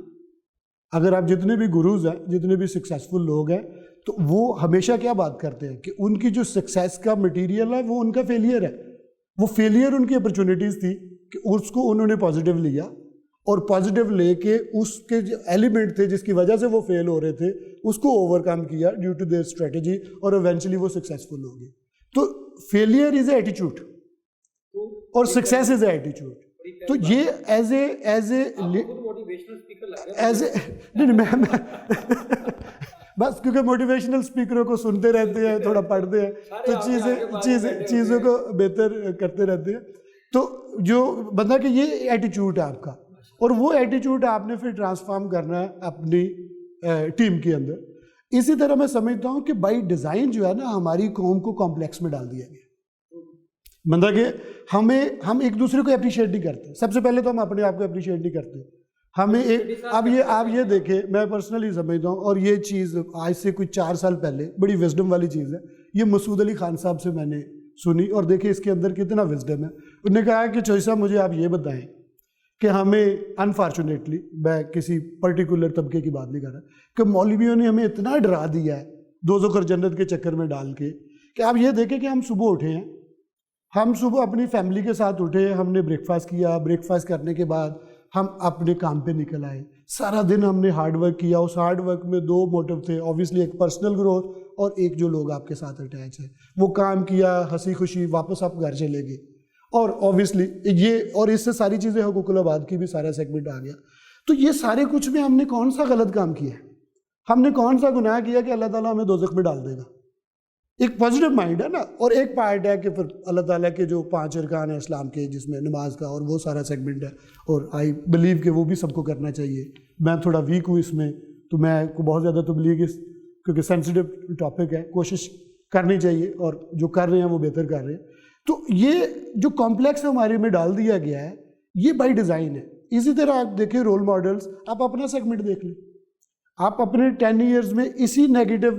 اگر آپ جتنے بھی گروز ہیں, جتنے بھی سکسیزفل لوگ ہیں, تو وہ ہمیشہ کیا بات کرتے ہیں کہ ان کی جو سکسیس کا مٹیریل ہے وہ ان کا فیلئر ہے. وہ فیلئر ان کی اپرچونیٹیز تھی کہ اس کو انہوں نے پازیٹیو لیا, اور پازیٹیو لے کے اس کے جو ایلیمنٹ تھے جس کی وجہ سے وہ فیل ہو رہے تھے اس کو اوور کم کیا ڈیو ٹو دیئر اسٹریٹجی, اور ایونچولی وہ سکسیزفل ہو گئے. تو فیلئر از اے ایٹیچیوڈ اور سکسیس از اے ایٹیچیوڈ. تو یہ ایز اے بس کیونکہ موٹیویشنل اسپیکروں کو سنتے رہتے ہیں, تھوڑا پڑھتے ہیں, تو چیزوں کو بہتر کرتے رہتے ہیں. تو جو بندہ کہ یہ ایٹیچیوڈ ہے آپ کا, اور وہ ایٹیچیوڈ آپ نے پھر ٹرانسفارم کرنا ہے اپنی ٹیم کے اندر. اسی طرح میں سمجھتا ہوں کہ بائی ڈیزائن جو ہے نا ہماری قوم کو کمپلیکس میں ڈال دیا گیا. بندہ کہ ہم ایک دوسرے کو اپریشیٹ نہیں کرتے. سب سے پہلے تو ہم اپنے آپ کو اپریشیٹ نہیں کرتے. ہمیں آپ یہ دیکھیں, میں پرسنلی سمجھتا ہوں, اور یہ چیز آج سے کچھ 4 سال پہلے بڑی وزڈم والی چیز ہے, یہ مسعود علی خان صاحب سے میں نے سنی, اور دیکھیں اس کے اندر کتنا وزڈم ہے. انہوں نے کہا کہ چوہی صاحب مجھے آپ یہ بتائیں کہ ہمیں انفارچونیٹلی, میں کسی پرٹیکولر طبقے کی بات نہیں کر رہا, کہ مولویوں نے ہمیں اتنا ڈرا دیا ہے دوزخ اور جنت کے چکر میں ڈال کے, کہ آپ یہ دیکھیں کہ ہم صبح اٹھے ہیں, ہم صبح اپنی فیملی کے ساتھ اٹھے, ہم نے بریک فاسٹ کیا, بریک فاسٹ کرنے کے بعد ہم اپنے کام پہ نکل آئے. سارا دن ہم نے ہارڈ ورک کیا. اس ہارڈ ورک میں 2 موٹو تھے, اوبیسلی ایک پرسنل گروتھ اور ایک جو لوگ آپ کے ساتھ اٹیچ ہیں. وہ کام کیا, ہنسی خوشی, واپس آپ گھر چلے گئے, اور اوبیسلی یہ, اور اس سے ساری چیزیں حقوق العباد کی بھی سارا سیگمنٹ آ گیا. تو یہ سارے کچھ میں ہم نے کون سا غلط کام کیا ہے, ہم نے کون سا گناہ کیا کہ اللہ تعالیٰ ہمیں دوزخ میں ڈال دے گا. ایک پازیٹیو مائنڈ ہے نا, اور ایک پارٹ ہے کہ پھر اللہ تعالیٰ کے جو 5 ارکان ہیں اسلام کے, جس میں نماز کا اور وہ سارا سیگمنٹ ہے, اور آئی بلیو کہ وہ بھی سب کو کرنا چاہیے. میں تھوڑا ویک ہوں اس میں, تو میں کو بہت زیادہ تبلیغ کیونکہ سینسیٹیو ٹاپک ہے, کوشش کرنی چاہیے, اور جو کر رہے ہیں وہ بہتر کر رہے ہیں. تو یہ جو کمپلیکس ہمارے میں ڈال دیا گیا ہے, یہ بائی ڈیزائن ہے. اسی طرح آپ دیکھیں رول ماڈلس, آپ اپنا سیگمنٹ دیکھ لیں, آپ اپنے 10 ایئرز میں اسی نیگیٹو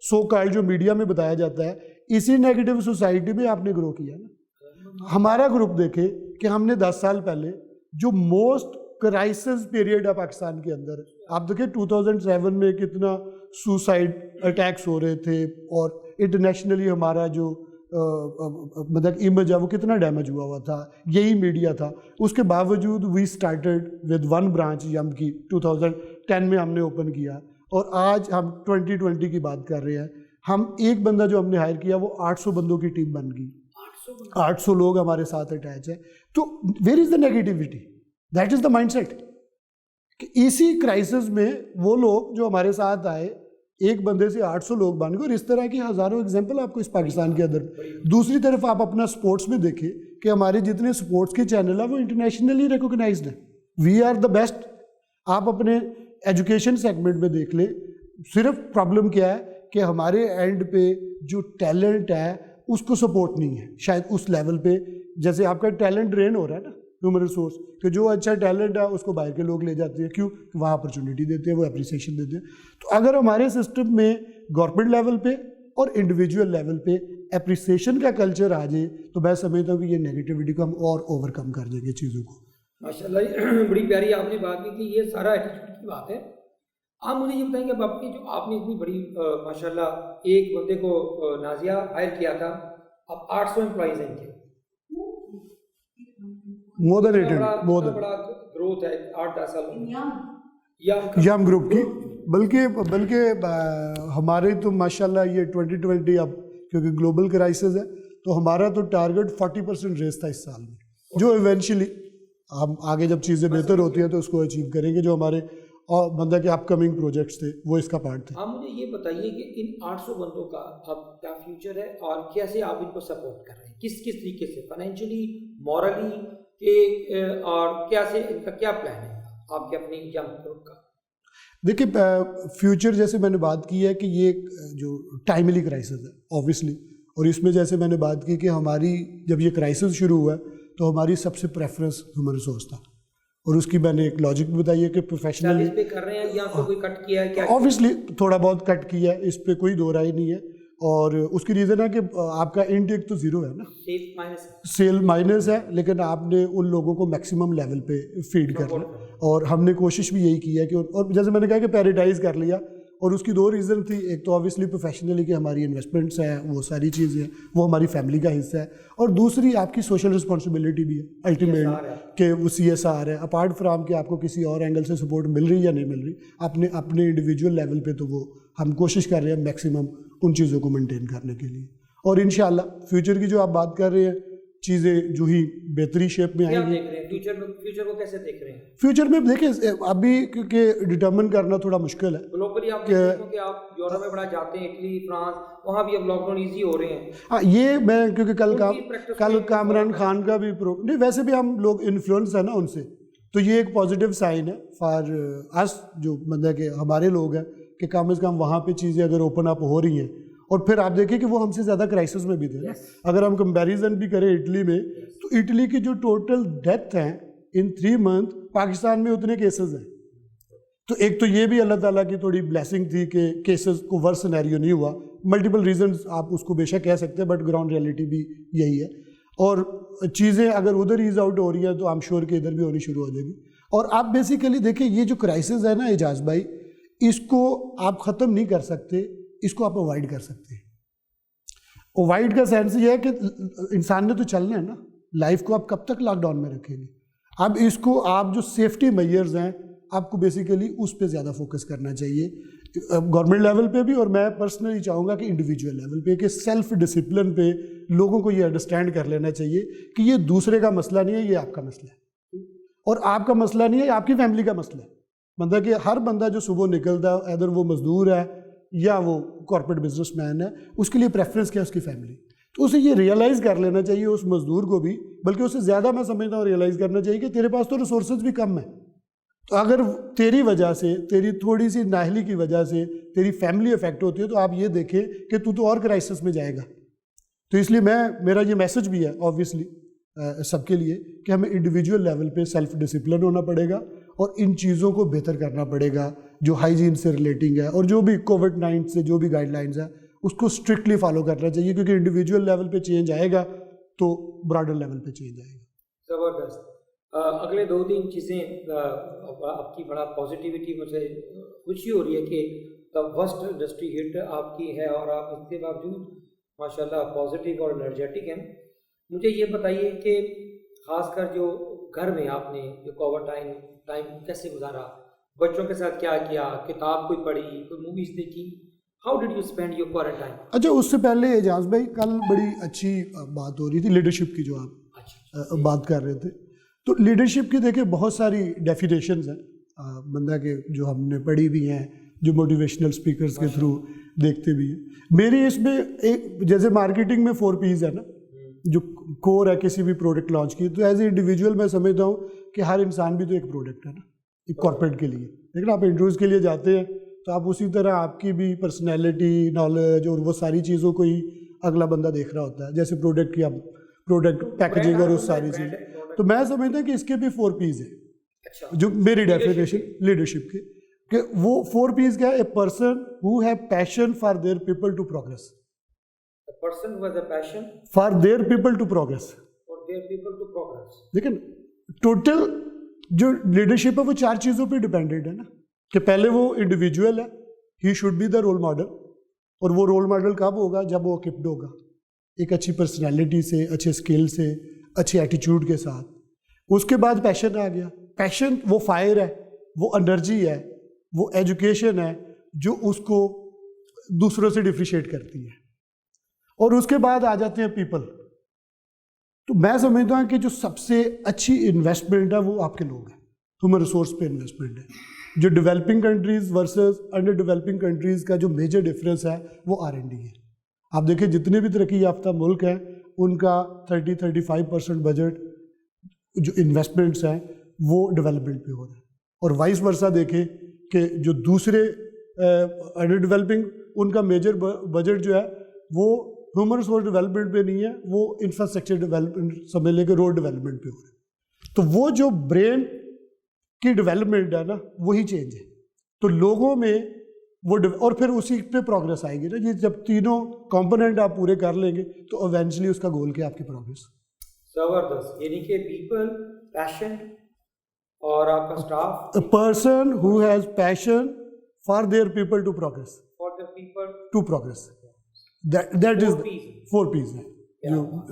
سو کال جو میڈیا میں بتایا جاتا ہے, اسی نیگیٹو سوسائٹی میں آپ نے گرو کیا نا. ہمارا گروپ دیکھے کہ ہم نے 10 سال پہلے جو موسٹ کرائسس پیریڈ ہے پاکستان کے اندر, آپ دیکھیں 2007 میں کتنا سوسائڈ اٹیکس ہو رہے تھے, اور انٹرنیشنلی ہمارا جو مطلب امیج ہے وہ کتنا ڈیمیج ہوا تھا, یہی میڈیا تھا. اس کے باوجود we started with one branch یم کی 2010 میں ہم نے اوپن کیا, اور آج ہم 2020 کی بات کر رہے ہیں. ہم ایک بندہ جو ہم نے ہائر کیا وہ 800 بندوں کی ٹیم بن گئی, 800 لوگ ہمارے ساتھ اٹیچ ہیں. تو where is the negativity? That is the mindset سیٹ کہ اسی کرائسس میں وہ لوگ جو ہمارے ساتھ آئے, ایک بندے سے 800 لوگ بن گئے, اور اس طرح کی ہزاروں ایگزامپل آپ کو اس پاکستان کے اندر. دوسری طرف آپ اپنا سپورٹس میں دیکھیں کہ ہمارے جتنے سپورٹس کے چینل ہیں وہ انٹرنیشنلی ریکوگنائزڈ ہیں. We are the best. آپ اپنے ایجوکیشن سیگمنٹ میں دیکھ لیں, صرف پرابلم کیا ہے کہ ہمارے اینڈ پہ جو ٹیلنٹ ہے اس کو سپورٹ نہیں ہے شاید اس لیول پہ. جیسے آپ کا ٹیلنٹ ڈرین ہو رہا ہے نا, ہیومن ریسورس, کہ جو اچھا ٹیلنٹ ہے اس کو باہر کے لوگ لے جاتے ہیں. کیوں؟ وہاں اپرچونیٹی دیتے ہیں, وہ اپریسیشن دیتے ہیں. تو اگر ہمارے سسٹم میں گورنمنٹ لیول پہ اور انڈیویجول لیول پہ اپریسیشن کا کلچر آ جائے تو میں سمجھتا ہوں کہ یہ نیگیٹیوٹی کو ہم اور اوور کم کر دیں گے چیزوں کو. ماشاء اللہ, بڑی پیاری آپ نے بات کی کہ یہ سارا ایٹیٹیوڈ کی بات ہے. آپ مجھے یہ بتائیں کہ آپ کی جو آپ نے اتنی بڑی ماشاء اللہ ایک بندے کو نازیہ ہائر کیا تھا, اب 800 امپلائیز ہیں ان کے, مور دین 800 بڑا گروتھ ہے 8-10 سال میں یم گروپ کی. بلکہ ہمارے تو ماشاءاللہ یہ 2020 اب کیونکہ گلوبل کرائسس ہے تو ہمارا تو ٹارگٹ 40% ریز تھا اس سال میں, جو ایونچولی ہم آگے جب چیزیں بہتر ہوتی ہیں تو اس کو اچیو کریں گے. جو ہمارے اور بندہ کے اپ کمنگ پروجیکٹس تھے وہ اس کا پارٹ تھے. آپ مجھے یہ بتائیے کہ ان 800 بندوں کا اب کیا فیوچر ہے اور کیسے آپ ان کو سپورٹ کر رہے ہیں, کس طریقے سے, فائنینشلی, مورلی, اور کیسے ان کا کیا پلان ہے آپ کے اپنی یم گروپ کا؟ دیکھیں فیوچر جیسے میں نے بات کی ہے کہ یہ جو ٹائملی کرائسس ہے اوبویسلی, اور اس میں جیسے میں نے بات کی کہ ہماری جب یہ کرائسس شروع ہوا ہے تو ہماری سب سے پریفرنس ہیومن ریسورس تھا, اور اس کی میں نے ایک لاجک بھی بتائی ہے کہ پروفیشنلی پہ کر رہے ہیں یا تو کوئی کٹ کیا ہے کیا؟ اوبویسلی تھوڑا بہت کٹ کیا ہے, اس پہ کوئی دو رائے نہیں ہے. اور اس کی ریزن ہے کہ آپ کا انٹیک تو زیرو ہے نا, سیل مائنس ہے, لیکن آپ نے ان لوگوں کو میکسیمم لیول پہ فیڈ کرنا, اور ہم نے کوشش بھی یہی کی ہے کہ, اور جیسے میں نے کہا کہ پیراڈائز کر لیا. اور اس کی دو ریزن تھی, ایک تو آبویسلی پروفیشنلی کہ ہماری انویسٹمنٹس ہیں, وہ ساری چیزیں ہیں, وہ ہماری فیملی کا حصہ ہے, اور دوسری آپ کی سوشل رسپانسبلٹی بھی ہے الٹیمیٹلی کہ وہ CSR ہے, اپارٹ فرام کہ آپ کو کسی اور اینگل سے سپورٹ مل رہی یا نہیں مل رہی, اپنے انڈیویجول لیول پہ تو وہ ہم کوشش کر رہے ہیں میکسیمم ان چیزوں کو مینٹین کرنے کے لیے. اور انشاءاللہ فیوچر کی جو آپ بات کر رہے ہیں چیزیں جو ہی بہتری شیپ میں آئیں گی. فیوچر کو کیسے دیکھ رہے ہیں؟ فیوچر میں دیکھیں ابھی کیونکہ ڈٹرمن کرنا تھوڑا مشکل ہے. گلوبلی آپ دیکھیں کہ آپ یورپ میں بڑا جاتے ہیں, اٹلی, فرانس, وہاں بھی اب لاک ڈاؤن ایزی ہو رہے ہیں. ہاں یہ میں کیونکہ کل کامران خان کا بھی نہیں, ویسے بھی ہم لوگ انفلوئنس ہیں نا ان سے, تو یہ ایک پازیٹیو سائن ہے فار اس, جو مطلب کہ ہمارے لوگ ہیں کہ کم از کم وہاں پہ چیزیں اگر اوپن اپ ہو رہی ہیں. اور پھر آپ دیکھیں کہ وہ ہم سے زیادہ کرائسس میں بھی تھے نا. اگر ہم کمپیریزن بھی کریں اٹلی میں, تو اٹلی کی جو ٹوٹل ڈیتھ ہیں ان 3 months پاکستان میں اتنے کیسز ہیں. تو ایک تو یہ بھی اللہ تعالیٰ کی تھوڑی بلیسنگ تھی کہ کیسز کو ورس سینیریو نہیں ہوا. ملٹیپل ریزنز آپ اس کو بے شک کہہ سکتے ہیں, بٹ گراؤنڈ ریئلٹی بھی یہی ہے. اور چیزیں اگر ادھر ایز آؤٹ ہو رہی ہیں تو آئی ایم شیور کہ ادھر بھی ہونی شروع ہو جائے گی. اور آپ بیسیکلی دیکھیں یہ جو کرائسس ہے نا اعجاز بھائی, اس کو آپ ختم نہیں کر سکتے, اس کو آپ اوائڈ کر سکتے ہیں. اوائڈ کا سینس یہ ہے کہ انسان نے تو چلنا ہے نا, لائف کو آپ کب تک لاک ڈاؤن میں رکھیں گے. اب اس کو آپ جو سیفٹی میئرز ہیں آپ کو بیسیکلی اس پہ زیادہ فوکس کرنا چاہیے گورنمنٹ لیول پہ بھی, اور میں پرسنلی چاہوں گا کہ انڈیویجول لیول پہ کہ سیلف ڈسپلن پہ لوگوں کو یہ انڈرسٹینڈ کر لینا چاہیے کہ یہ دوسرے کا مسئلہ نہیں ہے, یہ آپ کا مسئلہ ہے, اور آپ کا مسئلہ نہیں ہے, یہ آپ کی فیملی کا مسئلہ ہے. مطلب کہ ہر بندہ جو صبح نکلتا ہے ادھر وہ مزدور ہے یا وہ کارپوریٹ بزنس مین ہے, اس کے لیے پریفرنس کیا ہے اس کی فیملی. تو اسے یہ ریئلائز کر لینا چاہیے اس مزدور کو بھی, بلکہ اسے زیادہ میں سمجھتا ہوں ریئلائز کرنا چاہیے کہ تیرے پاس تو ریسورسز بھی کم ہیں. تو اگر تیری وجہ سے, تیری تھوڑی سی نااہلی کی وجہ سے تیری فیملی افیکٹ ہوتی ہے تو آپ یہ دیکھیں کہ تو اور کرائسس میں جائے گا. تو اس لیے میرا یہ میسج بھی ہے اوبویسلی سب کے لیے کہ ہمیں انڈیویجول لیول پہ سیلف ڈسپلن ہونا پڑے گا, اور ان چیزوں کو بہتر کرنا پڑے گا جو ہائیجین سے ریلیٹنگ ہے, اور جو بھی کووڈ-19 سے جو بھی گائیڈ لائنز ہیں اس کو اسٹرکٹلی فالو کرنا چاہیے, کیونکہ انڈیویجول لیول پہ چینج آئے گا تو براڈر لیول پہ چینج آئے گا. زبردست. اگلے 2-3 چیزیں آپ کی بڑا پازیٹیوٹی, مجھے خوشی ہو رئی ہے کہ دا ورسٹ انڈسٹری ہٹ آپ کی ہے, اور آپ اس کے باوجود ماشاءاللہ پازیٹیو اور انرجیٹک ہیں. مجھے یہ بتائیے کہ خاص کر جو گھر میں آپ نے جو کووڈ ٹائم کیسے گزارا, بچوں کے ساتھ کیا کیا, کتاب کوئی پڑھی, کوئی موویز دیکھی, how did you spend your quarantine? اچھا, اس سے پہلے اعجاز بھائی کل بڑی اچھی بات ہو رہی تھی لیڈرشپ کی, جو آپ بات کر رہے تھے. تو لیڈرشپ کی دیکھیں بہت ساری ڈیفینیشنز ہیں بندہ کے, جو ہم نے پڑھی بھی ہیں, جو موٹیویشنل اسپیکرز کے تھرو دیکھتے بھی ہیں. میری اس میں ایک, جیسے مارکیٹنگ میں 4 P's ہے نا, جو کور ہے کسی بھی پروڈکٹ لانچ کی, تو ایز اے انڈیویجول میں سمجھتا ہوں کہ ہر انسان بھی تو ایک پروڈکٹ ہے نا, ایک کارپوریٹ کے لیے. لیکن آپ انٹرویوز کے لیے جاتے ہیں تو آپ اسی طرح آپ کی بھی پرسنالٹی, نالج اور وہ ساری چیزوں کو ہی اگلا بندہ دیکھ رہا ہوتا ہے, جیسے پروڈکٹ کی, اب پروڈکٹ پیکیجنگ اور اس ساری چیز. تو میں سمجھتا ہوں کہ اس کے بھی 4 P's ہیں جو میری ڈیفینیشن لیڈرشپ کے, کہ وہ 4 P's کیا ہے. A person who have passion for their people to progress, person who has a passion for their people to progress. for their people to progress. لیکن ٹوٹل جو لیڈرشپ ہے وہ 4 چیزوں پہ ڈپینڈنٹ ہے نا, کہ پہلے وہ انڈیویجول ہے, he should be the role model, اور وہ رول ماڈل کب ہوگا, جب وہ اکوپڈ ہوگا ایک اچھی پرسنالٹی سے, اچھے اسکل سے, اچھے ایٹیچیوڈ کے ساتھ. اس کے بعد پیشن آ گیا. پیشن وہ فائر ہے, وہ انرجی ہے, وہ ایجوکیشن ہے جو اس کو دوسروں سے ڈفریشیٹ کرتی ہے. اور اس کے بعد آ جاتے ہیں پیپل. تو میں سمجھتا ہوں کہ جو سب سے اچھی انویسٹمنٹ ہے وہ آپ کے لوگ ہیں, ہیومن ریسورس پہ انویسٹمنٹ ہے. جو developing countries versus under developing countries کا جو میجر ڈفرینس ہے وہ R&D ہے. آپ دیکھیں جتنے بھی ترقی یافتہ ملک ہیں ان کا 30-35% بجٹ جو انویسٹمنٹس ہیں وہ ڈیولپمنٹ پہ ہو رہا ہے, اور وائس ورسا دیکھیں کہ جو دوسرے انڈر ڈیولپنگ ان کا میجر بجٹ جو ہے وہ ہیومن ریسورس ڈیولپمنٹ پہ نہیں ہے, وہ انفراسٹرکچر ڈیولپمنٹ سمجھ لیں کہ روڈ ڈیولپمنٹ پہ ہو رہا ہے. تو وہ جو برین کی ڈیولپمنٹ ہے نا وہی چینج ہے. تو لوگوں میں وہ اور پھر اسی پہ پروگرس آئے گی نا جی. جب تینوں کمپوننٹ آپ پورے کر لیں گے تو ایونچولی اس کا گول کیا, آپ کی پروگرس. زبردست. یعنی کہ پیپل, پیشن اور آپ کا staff. A person who has passion for their people to progress. For the people to progress. That is 4 P's ہیں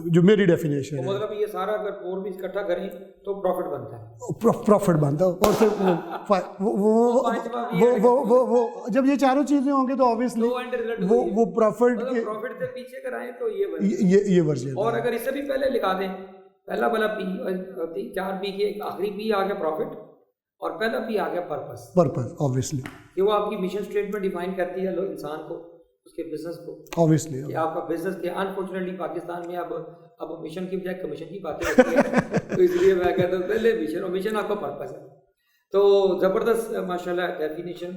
جو میری ڈیفینیشن ہے. مطلب یہ سارا اگر 4 P's اکٹھا کریں تو پروفٹ بنتا ہے. پروفٹ بنتا ہے. اور پھر وہ جب یہ چاروں چیزیں ہوں گے تو آبویسلی وہ پروفٹ سے پیچھے کرائیں تو یہ ورژن. اور اگر اس سے بھی پہلے لکھا دیں پہلا والا پی, 4 P کے ایک آخری پی آ گیا پروفٹ, اور پہلا پی آ گیا پرپز. آبویسلی کہ وہ آپ کی مشن اسٹیٹمنٹ ڈیفائن کرتی ہے انسان کو, اس کے بزنس کو. obviously کہ آپ کا بزنس کے انفارچونیٹلی پاکستان میں اب مشن کی بجائے کمیشن کی باتیں ہوتی ہیں, تو اس لیے میں کہتا ہوں پہلے مشن, اور مشن آپ کا پرپز ہے. تو زبردست ماشاءاللہ ڈیفینیشن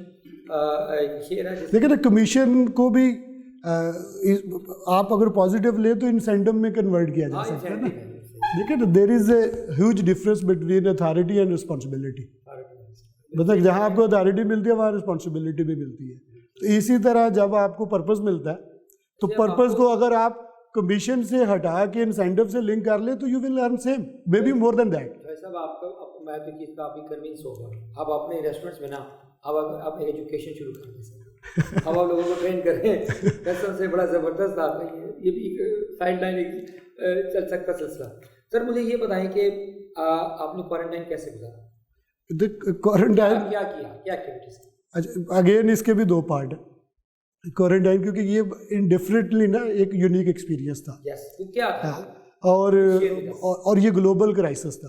شیئر ہے. لیکن کمیشن کو بھی آپ اگر پازیٹیو لیں تو انسینٹو میں کنورٹ کیا جا سکتا ہے نا. لیکن there is a huge difference between authority and responsibility. مطلب جہاں آپ کو اتھارٹی ملتی ہے وہاں رسپانسبلٹی بھی ملتی ہے. تو اسی طرح جب آپ کو پرپز ملتا ہے تو پرپز کو اگر آپ کمیشن سے ہٹا کے انسینٹو سے لنک کر لیں تو you will earn same, may be more than that. صاحب آپ کو میں تو چیز کا آپ بھی کنوینس ہوگا. اب اپنے ریسٹورینٹس میں نا اب آپ ایجوکیشن شروع کر دیں سر, اب آپ لوگوں کو ٹرین کریں. قسم سے بڑا زبردست آپ کا یہ بھی ایک سائڈ لائن چل سکتا سلسلہ. سر مجھے یہ بتائیں کہ آپ نے کوارنٹائن کیسے گزارا؟ کوارنٹائن کیا ایکٹیویٹیز؟ اگین اس کے بھی 2 پارٹ ہیں کوارنٹائن, کیونکہ یہ انڈیفرنٹلی نا ایک یونیک ایکسپیرینس تھا. کیا تھا؟ اور یہ گلوبل کرائسس تھا.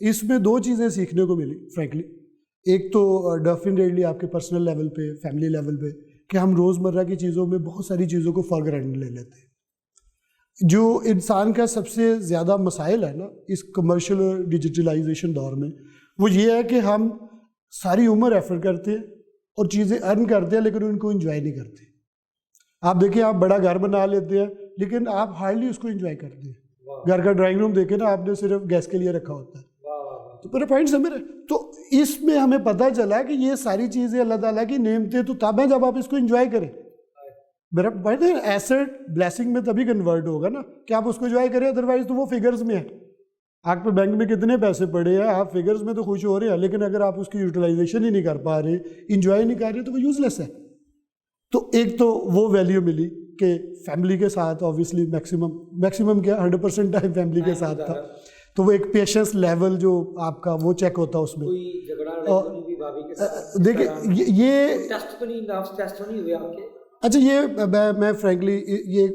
اس میں 2 چیزیں سیکھنے کو ملی فرینکلی. ایک تو ڈیفینیٹلی آپ کے پرسنل لیول پہ, فیملی لیول پہ, کہ ہم روزمرہ کی چیزوں میں بہت ساری چیزوں کو فار گرانٹیڈ لے لیتے ہیں. جو انسان کا سب سے زیادہ مسائل ہے نا اس کمرشل اور ڈیجیٹلائزیشن دور میں, وہ یہ ہے کہ ہم ساری عمر ایفرٹ کرتے ہیں اور چیزیں ارن کرتے ہیں لیکن ان کو انجوائے نہیں کرتے. آپ دیکھیں آپ بڑا گھر بنا لیتے ہیں لیکن آپ ہارڈلی اس کو انجوائے کرتے ہیں. گھر کا ڈرائنگ روم دیکھیں نا آپ نے صرف گیس کے لیے رکھا ہوتا ہے. تو میرا پوائنٹ سمجھ رہے. تو اس میں ہمیں پتہ چلا کہ یہ ساری چیزیں اللہ تعالیٰ کی نعمتیں تو تب ہیں جب آپ اس کو انجوائے کریں. میرا پوائنٹ ہے ایسٹ بلیسنگ میں تبھی کنورٹ ہوگا نا کہ آپ اس کو انجوائے کریں, ادروائز تو وہ فگرز میں ہے. آپ پہ بینک میں کتنے پیسے پڑے ہیں, آپ فگرز میں تو خوش ہو رہے ہیں لیکن اگر آپ اس کی یوٹیلائزیشن ہی نہیں کر پا رہے, انجوائے نہیں کر رہے, تو وہ یوز لیس ہے. تو ایک تو وہ ویلیو ملی. کہ فیملی کے ساتھ اوبیسلی میکسیمم کیا 100% ٹائم فیملی کے ساتھ تھا, تو وہ ایک پیشنس لیول جو آپ کا وہ چیک ہوتا ہے اس میں. دیکھیں یہ اچھا یہ میں فرینکلی یہ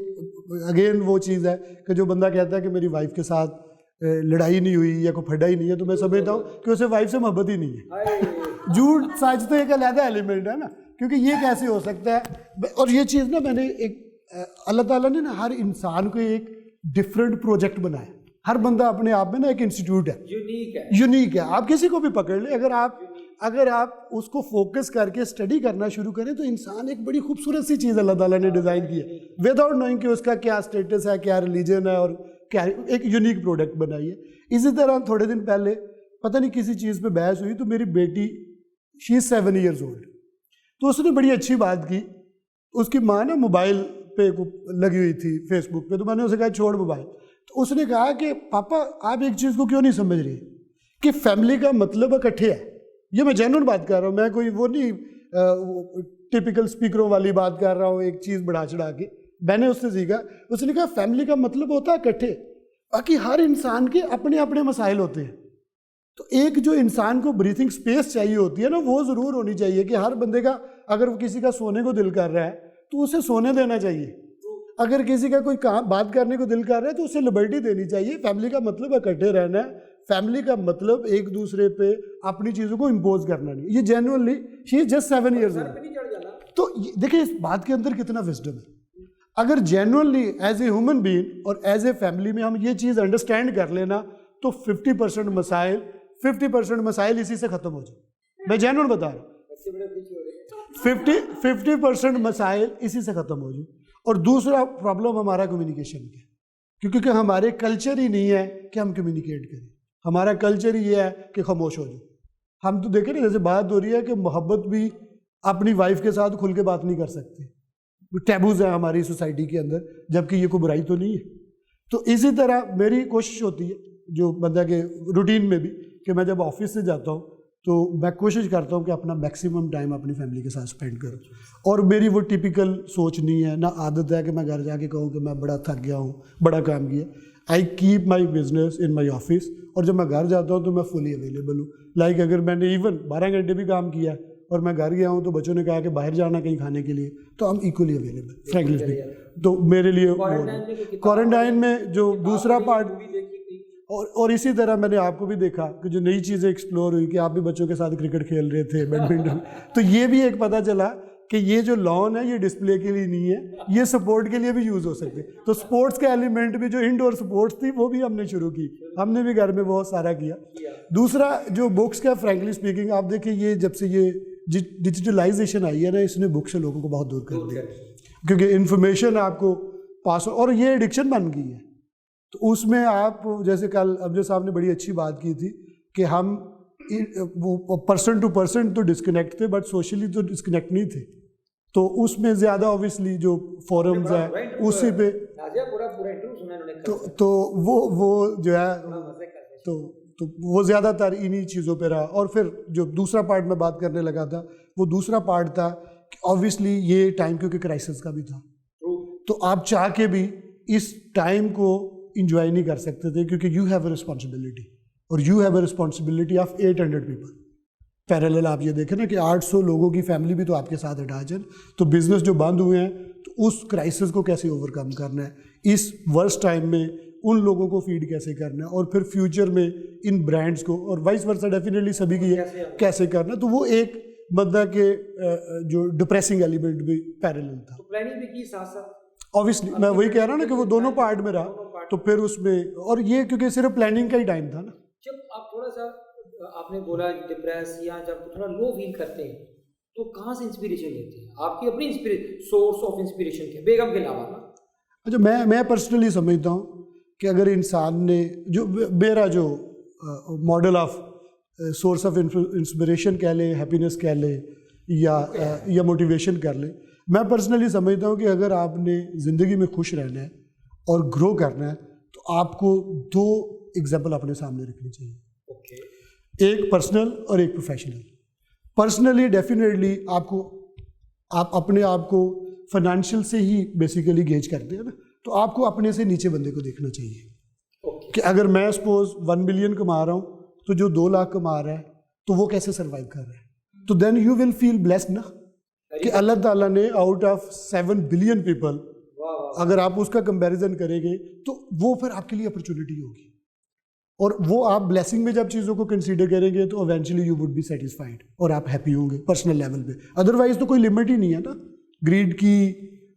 اگین وہ چیز ہے کہ جو بندہ کہتا ہے کہ میری وائف کے ساتھ لڑائی نہیں ہوئی یا کوئی پھڈا ہی نہیں ہے, تو میں سمجھتا ہوں کہ اسے وائف سے محبت ہی نہیں ہے. جھوٹ سچ تو ایک علیحدہ ایلیمنٹ ہے نا, کیونکہ یہ کیسے ہو سکتا ہے. اور یہ چیز نا میں نے ایک اللہ تعالیٰ نے نا ہر انسان کو ایک ڈفرینٹ پروجیکٹ بنایا. ہر بندہ اپنے آپ میں نا ایک انسٹیٹیوٹ ہے, یونیک ہے. آپ کسی کو بھی پکڑ لیں, اگر آپ اس کو فوکس کر کے اسٹڈی کرنا شروع کریں تو انسان ایک بڑی خوبصورت سی چیز اللہ تعالیٰ نے ڈیزائن کی ہے, وداؤٹ نوئنگ کہ اس کا کیا اسٹیٹس ہے, کیا ریلیجن ہے, اور کیا ایک یونیک پروڈکٹ بنائی ہے. اسی طرح تھوڑے دن پہلے پتہ نہیں کسی چیز پہ بحث ہوئی, تو میری بیٹی شی از 7 years old, تو اس نے بڑی اچھی بات کی. اس کی ماں نا موبائل پہ لگی ہوئی تھی فیس بک پہ, تو میں نے اسے کہا چھوڑ موبائل. تو اس نے کہا کہ پاپا آپ ایک چیز کو کیوں نہیں سمجھ رہی کہ فیملی کا مطلب اکٹھے ہے. یہ میں جینوئن بات کر رہا ہوں, میں کوئی وہ نہیں ٹپیکل اسپیکروں والی بات کر رہا ہوں ایک چیز بڑھا چڑھا کے. میں نے اس سے سیکھا, اس نے کہا فیملی کا مطلب ہوتا ہے اکٹھے, باقی ہر انسان کے اپنے اپنے مسائل ہوتے ہیں. تو ایک جو انسان کو بریتھنگ سپیس چاہیے ہوتی ہے نا, وہ ضرور ہونی چاہیے کہ ہر بندے کا اگر وہ کسی کا سونے کو دل کر رہا ہے تو اسے سونے دینا چاہیے. اگر کسی کا کوئی کام بات کرنے کو دل کر رہا ہے تو اسے لبرٹی دینی چاہیے. فیملی کا مطلب اکٹھے رہنا ہے, فیملی کا مطلب ایک دوسرے پہ اپنی چیزوں کو امپوز کرنا نہیں. یہ genuinely she is just 7 years old. تو دیکھیں اس بات کے اندر کتنا وزڈم ہے. اگر genuinely as a human being اور ایز اے فیملی میں ہم یہ چیز انڈرسٹینڈ کر لینا تو 50% مسائل اسی سے ختم ہو جائے. میں جینوئن بتا رہا ہوں, 50% مسائل اسی سے ختم ہو جائے. اور دوسرا پرابلم ہمارا کمیونیکیشن کا, کیونکہ ہمارے کلچر ہی نہیں ہے کہ ہم کمیونیکیٹ کریں. ہمارا کلچر ہی یہ ہے کہ خاموش ہو جائے. ہم تو دیکھیں نا جیسے بات ہو رہی ہے کہ محبت بھی اپنی وائف کے ساتھ کھل کے بات نہیں کر سکتے, ٹیبوز ہیں ہماری سوسائٹی کے اندر, جبکہ یہ کوئی برائی تو نہیں ہے. تو اسی طرح میری کوشش ہوتی ہے جو بندہ کے روٹین میں بھی, کہ میں جب آفس سے جاتا ہوں تو میں کوشش کرتا ہوں کہ اپنا میکسیمم ٹائم اپنی فیملی کے ساتھ اسپینڈ کروں. اور میری وہ ٹیپیکل سوچ نہیں ہے, نہ عادت ہے کہ میں گھر جا کے کہوں کہ میں بڑا تھک گیا ہوں, بڑا کام کیا. I keep my business in my office, اور جب میں گھر جاتا ہوں تو میں فلی اویلیبل ہوں. لائک اگر میں نے ایون 12 گھنٹے بھی کام کیا اور میں گھر گیا ہوں تو بچوں نے کہا کہ باہر جانا کہیں کھانے کے لیے, تو ہم ایکولی اویلیبل فرینکلی اسپیکنگ. تو میرے لیے کوارنٹائن میں جو دوسرا پارٹ, اور اسی طرح میں نے آپ کو بھی دیکھا کہ جو نئی چیزیں ایکسپلور ہوئی کہ آپ بھی بچوں کے ساتھ کرکٹ کھیل رہے تھے, بیڈمنٹن, تو یہ بھی ایک پتہ چلا کہ یہ جو لان ہے یہ ڈسپلے کے لیے نہیں ہے, یہ سپورٹ کے لیے بھی یوز ہو سکتے. تو سپورٹس کا ایلیمنٹ بھی جو انڈور سپورٹس تھی وہ بھی ہم نے شروع کی, ہم نے بھی گھر میں بہت سارا کیا. دوسرا جو بکس کا فرینکلی اسپیکنگ آپ دیکھیں, یہ جب سے یہ ڈیجیٹلائزیشن آئی ہے نا, اس نے بک سے لوگوں کو بہت دور کر دیا, کیونکہ انفارمیشن آپ کو پاس ہو, اور یہ ایڈکشن بن گئی ہے. تو اس میں آپ جیسے کل ابجد صاحب نے بڑی اچھی بات کی تھی کہ ہم وہ پرسن ٹو پرسن تو ڈسکنیکٹ تھے, بٹ سوشلی تو ڈسکنیکٹ نہیں تھے. تو اس میں زیادہ اوبیسلی جو فورمز ہیں اسی پہ تو وہ جو ہے تو وہ زیادہ تر انہی چیزوں پہ رہا. اور پھر جو دوسرا پارٹ میں بات کرنے لگا تھا, وہ دوسرا پارٹ تھا کہ اوبیسلی یہ ٹائم کیونکہ کرائسس کا بھی تھا, تو آپ چاہ کے بھی اس ٹائم کو انجوائے نہیں کر سکتے تھے, کیونکہ یو ہیو اے رسپانسبلٹی, اور you have a responsibility of 800 people. Parallel آپ یہ دیکھیں نا کہ 800 لوگوں کی فیملی بھی تو آپ کے ساتھ اٹیچ ہے. تو بزنس جو بند ہوئے ہیں تو اس کرائسس کو کیسے اوور کم کرنا ہے, اس ورسٹ ٹائم میں ان لوگوں کو فیڈ کیسے کرنا ہے, اور پھر فیوچر میں ان برانڈس کو, اور وائس ورسا ڈیفینیٹلی سبھی کی کیسے کرنا. تو وہ ایک بندہ کے جو ڈپریسنگ ایلیمنٹ بھی پیرالل تھا. پلاننگ بھی کی ساتھ ساتھ اوبیسلی, میں وہی کہہ رہا ہوں نا کہ وہ دونوں پارٹ میں رہا. تو پھر اس میں, اور یہ کیونکہ صرف پلاننگ کا ہی ٹائم تھا نا. جب آپ تھوڑا سا آپ نے بولا ڈپریس یا جب تھوڑا لو فیل کرتے ہیں تو کہاں سے انسپریشن لیتے ہیں؟ آپ کی اپنی سورس آف انسپریشن کیا بیگم کے علاوہ نا؟ اچھا, میں پرسنلی سمجھتا ہوں کہ اگر انسان نے جو میرا جو model of source of inspiration کہہ لیں, ہیپینس کہہ لیں, یا موٹیویشن کر لیں, میں پرسنلی سمجھتا ہوں کہ اگر آپ نے زندگی میں خوش رہنا ہے اور گرو کرنا ہے تو آپ کو 2 ایگزامپل اپنے سامنے رکھنی چاہیے. ایک پرسنل اور ایک پروفیشنل. پرسنلی ڈیفینیٹلی آپ اپنے آپ کو فائنینشیل سے ہی بیسیکلی گیج کرتے ہیں نا. تو آپ کو اپنے سے نیچے بندے کو دیکھنا چاہیے کہ اگر میں سپوز 1 ملین کما رہا ہوں تو جو 2 لاکھ کما رہا ہے تو وہ کیسے سروائیو کر رہا ہے. تو then you will feel blessed نا کہ اللہ تعالیٰ نے آؤٹ آف 7 بلین پیپل اگر آپ اس کا کمپیریزن کریں گے تو وہ پھر آپ کے لیے اپرچونیٹی ہوگی. اور وہ آپ بلیسنگ میں جب چیزوں کو کنسیڈر کریں گے تو eventually you would be satisfied اور آپ ہیپی ہوں گے پرسنل لیول پہ. ادروائز تو کوئی لمٹ ہی نہیں ہے نا, گریڈ کی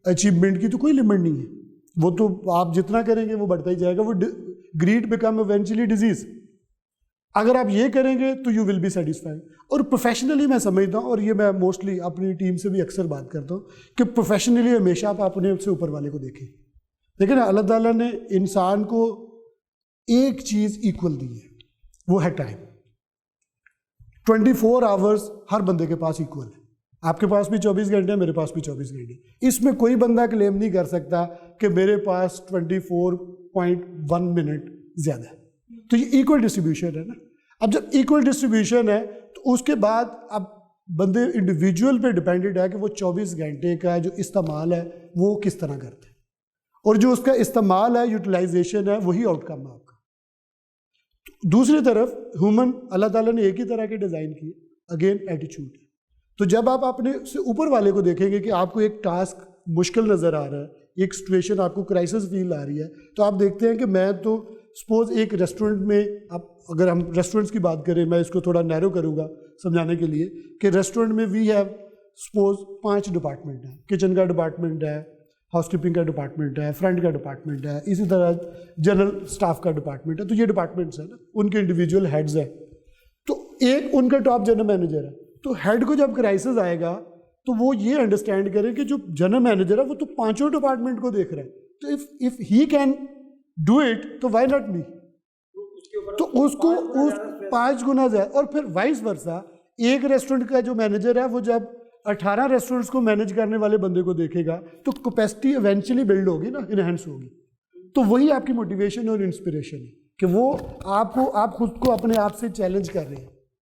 اچیومنٹ کی تو کوئی لمٹ نہیں ہے. وہ تو آپ جتنا کریں گے وہ بڑھتا ہی جائے گا. وہ گریڈ بیکم ایونچولی ڈیزیز. اگر آپ یہ کریں گے تو یو ول بی سیٹسفائڈ. اور پروفیشنلی میں سمجھتا ہوں, اور یہ میں موسٹلی اپنی ٹیم سے بھی اکثر بات کرتا ہوں کہ پروفیشنلی ہمیشہ آپ اپنے سے اوپر والے کو دیکھیں. دیکھیں نا, اللہ تعالیٰ نے انسان کو ایک چیز ایکول دی ہے, وہ ہے ٹائم. 24 آورس ہر بندے کے پاس ایکول ہے. آپ کے پاس بھی 24 گھنٹے ہیں, میرے پاس بھی 24 گھنٹے. اس میں کوئی بندہ کلیم نہیں کر سکتا کہ میرے پاس 24.1 منٹ زیادہ ہے. تو یہ ایکول ڈسٹریبیوشن ہے نا. اب جب ایکول ڈسٹریبیوشن ہے تو اس کے بعد اب بندے انڈیویجول پہ ڈپینڈڈ ہے کہ وہ 24 گھنٹے کا جو استعمال ہے وہ کس طرح کرتے ہیں, اور جو اس کا استعمال ہے, یوٹیلائزیشن ہے, وہی آؤٹ کم ہے آپ کا. دوسری طرف ہیومن اللہ تعالیٰ نے ایک ہی طرح کے ڈیزائن کیے, اگین ایٹیچیوڈ. تو جب آپ اپنے سے اوپر والے کو دیکھیں گے کہ آپ کو ایک ٹاسک مشکل نظر آ رہا ہے, ایک سچویشن آپ کو کرائسس فیل آ رہی ہے, تو آپ دیکھتے ہیں کہ میں تو سپوز ایک ریسٹورنٹ میں, اب اگر ہم ریسٹورنٹس کی بات کریں, میں اس کو تھوڑا نیرو کروں گا سمجھانے کے لیے کہ ریسٹورنٹ میں وی ہیو سپوز 5 ڈپارٹمنٹ ہیں. کچن کا ڈپارٹمنٹ ہے, ہاؤس کیپنگ کا ڈپارٹمنٹ ہے, فرنٹ کا ڈپارٹمنٹ ہے, اسی طرح جنرل اسٹاف کا ڈپارٹمنٹ ہے. تو یہ ڈپارٹمنٹس ہیں نا, ان کے انڈیویجول ہیڈز ہیں. تو ایک ان کا ٹاپ جنرل مینیجر ہے. تو ہیڈ کو جب کرائسس آئے گا تو وہ یہ انڈرسٹینڈ کرے کہ جو جنرل مینیجر ہے وہ تو 5 ڈپارٹمنٹ کو دیکھ رہا ہے, تو if he can do it تو وائی ناٹ می. تو اس کو 5 گنا زیادہ. اور پھر وائس ورسا, ایک ریسٹورنٹ کا جو مینیجر ہے وہ جب 18 ریسٹورنٹس کو مینیج کرنے والے بندے کو دیکھے گا تو کیپیسٹی ایونچولی بلڈ ہوگی نا, انہینس ہوگی. تو وہی آپ کی موٹیویشن اور انسپریشن ہے کہ وہ آپ خود کو اپنے آپ سے چیلنج کر رہے ہیں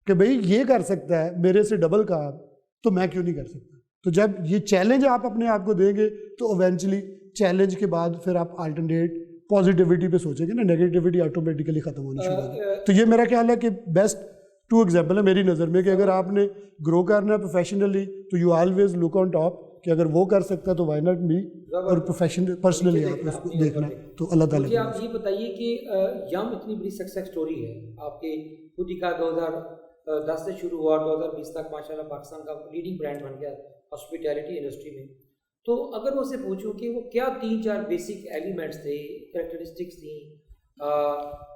کہ بھئی یہ کر سکتا ہے میرے سے ڈبل کام, تو میں کیوں نہیں کر سکتا. تو جب یہ چیلنج آپ اپنے آپ کو دیں گے تو ایونچولی چیلنج کے بعد پھر آپ الٹرنیٹ پازیٹیوٹی پہ سوچیں گے نا, نیگیٹیوٹی آٹومیٹیکلی ختم ہونی شروع ہو جائے. تو یہ میرا خیال ہے کہ بیسٹ 2 ایگزامپل ہے میری نظر میں کہ اگر آپ نے گرو کرنا ہے پروفیشنلی تو you always look on top کہ اگر وہ کر سکتا ہے تو وائی ناٹ می, اور پرسنلی آپ اس کو دیکھنا تو اللہ تعالیٰ. مجھے آپ یہ بتائیے کہ یم اتنی بڑی سکسیس سٹوری ہے آپ کے خود ہی کا, 2010 سے شروع ہوا, 2020 تک ماشاءاللہ پاکستان کا لیڈنگ برانڈ بن گیا ہاسپٹیلٹی انڈسٹری میں. تو اگر میں سے پوچھوں کہ وہ کیا 3-4 بیسک ایلیمنٹس تھے, کریکٹرسٹکس تھیں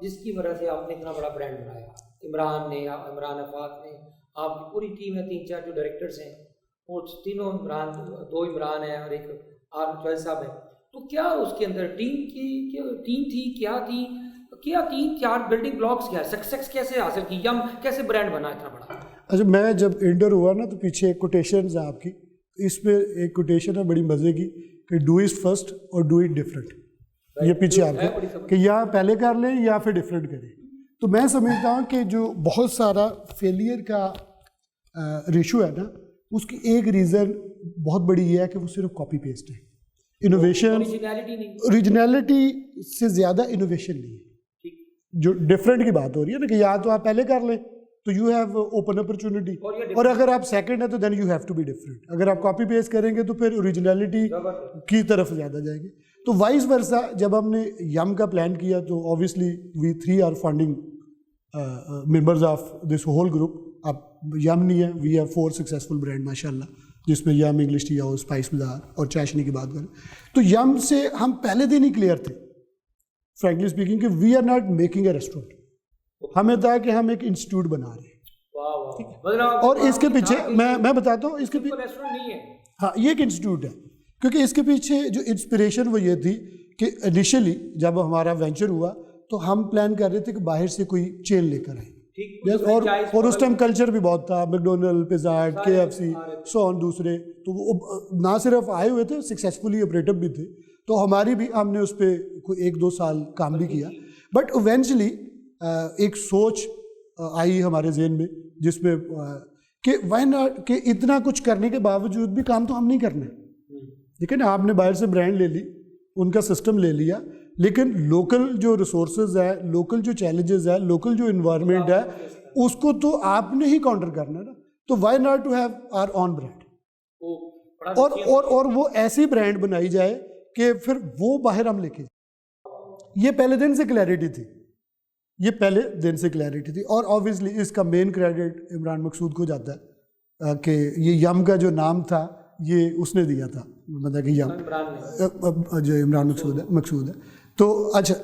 جس کی وجہ سے آپ نے اتنا بڑا برانڈ بنایا؟ عمران نے, عمران افاق نے, آپ کی پوری ٹیم ہے, 3-4 جو ڈائریکٹرس ہیں وہ تینوں عمران, 2 عمران ہیں اور ایک جویل صاحب ہیں. تو کیا اس کے اندر ٹیم تھی, کیا تھی, کیا 3-4 بلڈنگ بلاکس کیا, سکسیس کیسے حاصل کی, یم کیسے برانڈ بنا اتنا بڑا؟ اچھا, میں جب انٹر ہوا نا تو پیچھے ایک کوٹیشنز ہیں آپ کی, اس پہ ایک کوٹیشن ہے بڑی مزے کی کہ ڈو اٹ فرسٹ اور ڈو اٹ ڈفرینٹ. یہ پیچھے آپ کے کہ یا پہلے کر لیں یا پھر ڈفرینٹ کریں. تو میں سمجھتا ہوں کہ جو بہت سارا فیلئر کا ریشو ہے نا, اس کی ایک ریزن بہت بڑی یہ ہے کہ وہ صرف کاپی پیسٹ ہے. انوویشن, اوریجنلٹی سے زیادہ انوویشن نہیں ہے. جو ڈفرینٹ کی بات ہو رہی ہے نا کہ یا تو آپ پہلے کر لیں تو یو ہیو اوپن اپرچونٹی, اور اگر آپ سیکنڈ ہے تو then you have to be different. اگر آپ کاپی پیسٹ کریں گے تو پھر اوریجنلٹی کی طرف زیادہ جائیں گے. تو وائس ورسا جب ہم نے یم کا پلان کیا تو obviously we 3 are funding members of this whole group. اب یم نہیں ہے, وی ہیو 4 سکسیزفل برانڈ ماشاء اللہ, جس میں M English T house, spice بازار اور چاشنی کی بات کریں تو یم سے ہم پہلے دن ہی کلیئر تھے فرینکلی اسپیکنگ کہ we are not making a restaurant. ہمیں تھا کہ ہم ایک انسٹیٹیوٹ بنا رہے ہیں, اور اس کے پیچھے میں بتاتا ہوں, اس کے پیچھے ہاں یہ ایک انسٹیٹیوٹ ہے, کیونکہ اس کے پیچھے جو انسپریشن وہ یہ تھی کہ انیشلی جب ہمارا وینچر ہوا تو ہم پلان کر رہے تھے کہ باہر سے کوئی چین لے کر آئیں, اور اس ٹائم کلچر بھی بہت تھا, میکڈونلڈ, پیزا ہٹ, KFC, سو آن دوسرے. تو وہ نہ صرف آئے ہوئے تھے, سکسیزفلی آپریٹر بھی تھے. تو ہماری بھی, ہم نے اس پہ کوئی 1-2 سال کام بھی کیا. بٹ ایونچولی ایک سوچ آئی ہمارے ذہن میں جس میں کہ وائی ناٹ, کہ اتنا کچھ کرنے کے باوجود بھی کام تو ہم نہیں کرنا. لیکن آپ نے باہر سے برانڈ لے لی, ان کا سسٹم لے لیا, لیکن لوکل جو ریسورسز ہے, لوکل جو چیلنجز ہے, لوکل جو انوائرمنٹ ہے, اس کو تو آپ نے ہی کاؤنٹر کرنا ہے نا. تو why not to have our own brand, اور وہ ایسی برانڈ بنائی جائے کہ پھر وہ باہر ہم لے کے جائیں. یہ پہلے دن سے کلیئرٹی تھی, یہ پہلے دن سے کلیئرٹی تھی. اور آبویسلی اس کا مین کریڈٹ عمران مقصود کو جاتا ہے کہ یہ یم کا جو نام تھا یہ اس نے دیا تھا, مطلب کہ یم جو عمران مقصود ہے. تو اچھا,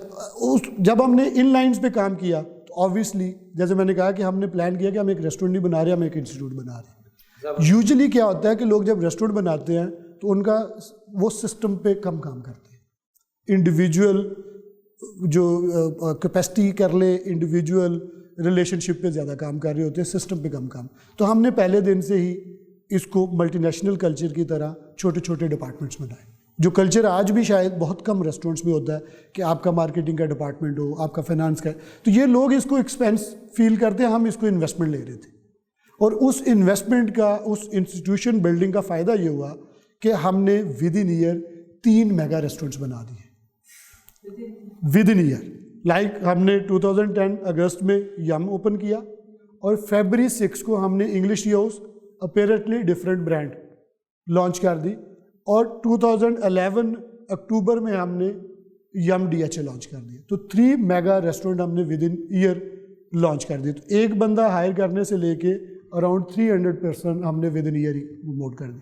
جب ہم نے ان لائنز پہ کام کیا تو آبویسلی جیسے میں نے کہا کہ ہم نے پلان کیا کہ ہم ایک ریسٹورینٹ نہیں بنا رہے, ہم ایک انسٹیٹیوٹ بنا رہے ہیں. یوزلی کیا ہوتا ہے کہ لوگ جب ریسٹورینٹ بناتے ہیں تو ان کا وہ سسٹم پہ کم کام کرتے ہیں, انڈیویجول جو کیپیسٹی کر لے, انڈیویجول ریلیشن شپ پہ زیادہ کام کر رہے ہوتے ہیں, سسٹم پہ کم کام. تو ہم نے پہلے دن سے ہی اس کو ملٹی نیشنل کلچر کی طرح چھوٹے چھوٹے ڈپارٹمنٹس بنائے, جو کلچر آج بھی شاید بہت کم ریسٹورینٹس میں ہوتا ہے کہ آپ کا مارکیٹنگ کا ڈپارٹمنٹ ہو, آپ کا فائنانس کا. تو یہ لوگ اس کو ایکسپینس فیل کرتے ہیں, ہم اس کو انویسٹمنٹ لے رہے تھے. اور اس انویسٹمنٹ کا, اس انسٹیٹیوشن بلڈنگ کا فائدہ یہ ہوا کہ ہم نے within year 3 mega restaurants بنا دیے. ود ان ایئر, لائک ہم نے 2010 اگست میں یم اوپن کیا, اور فیبری 6 کو ہم نے English use apparently different brand launch کر دی, اور 2011 اکتوبر میں ہم نے M D H A launch کر دیا. تو 3 میگا ریسٹورینٹ ہم نے ود ان ایئر لانچ کر دی. تو ایک بندہ ہائر کرنے سے لے کے اراؤنڈ 300% ہم نے ود ان ایئر ہی پروموٹ کر دی.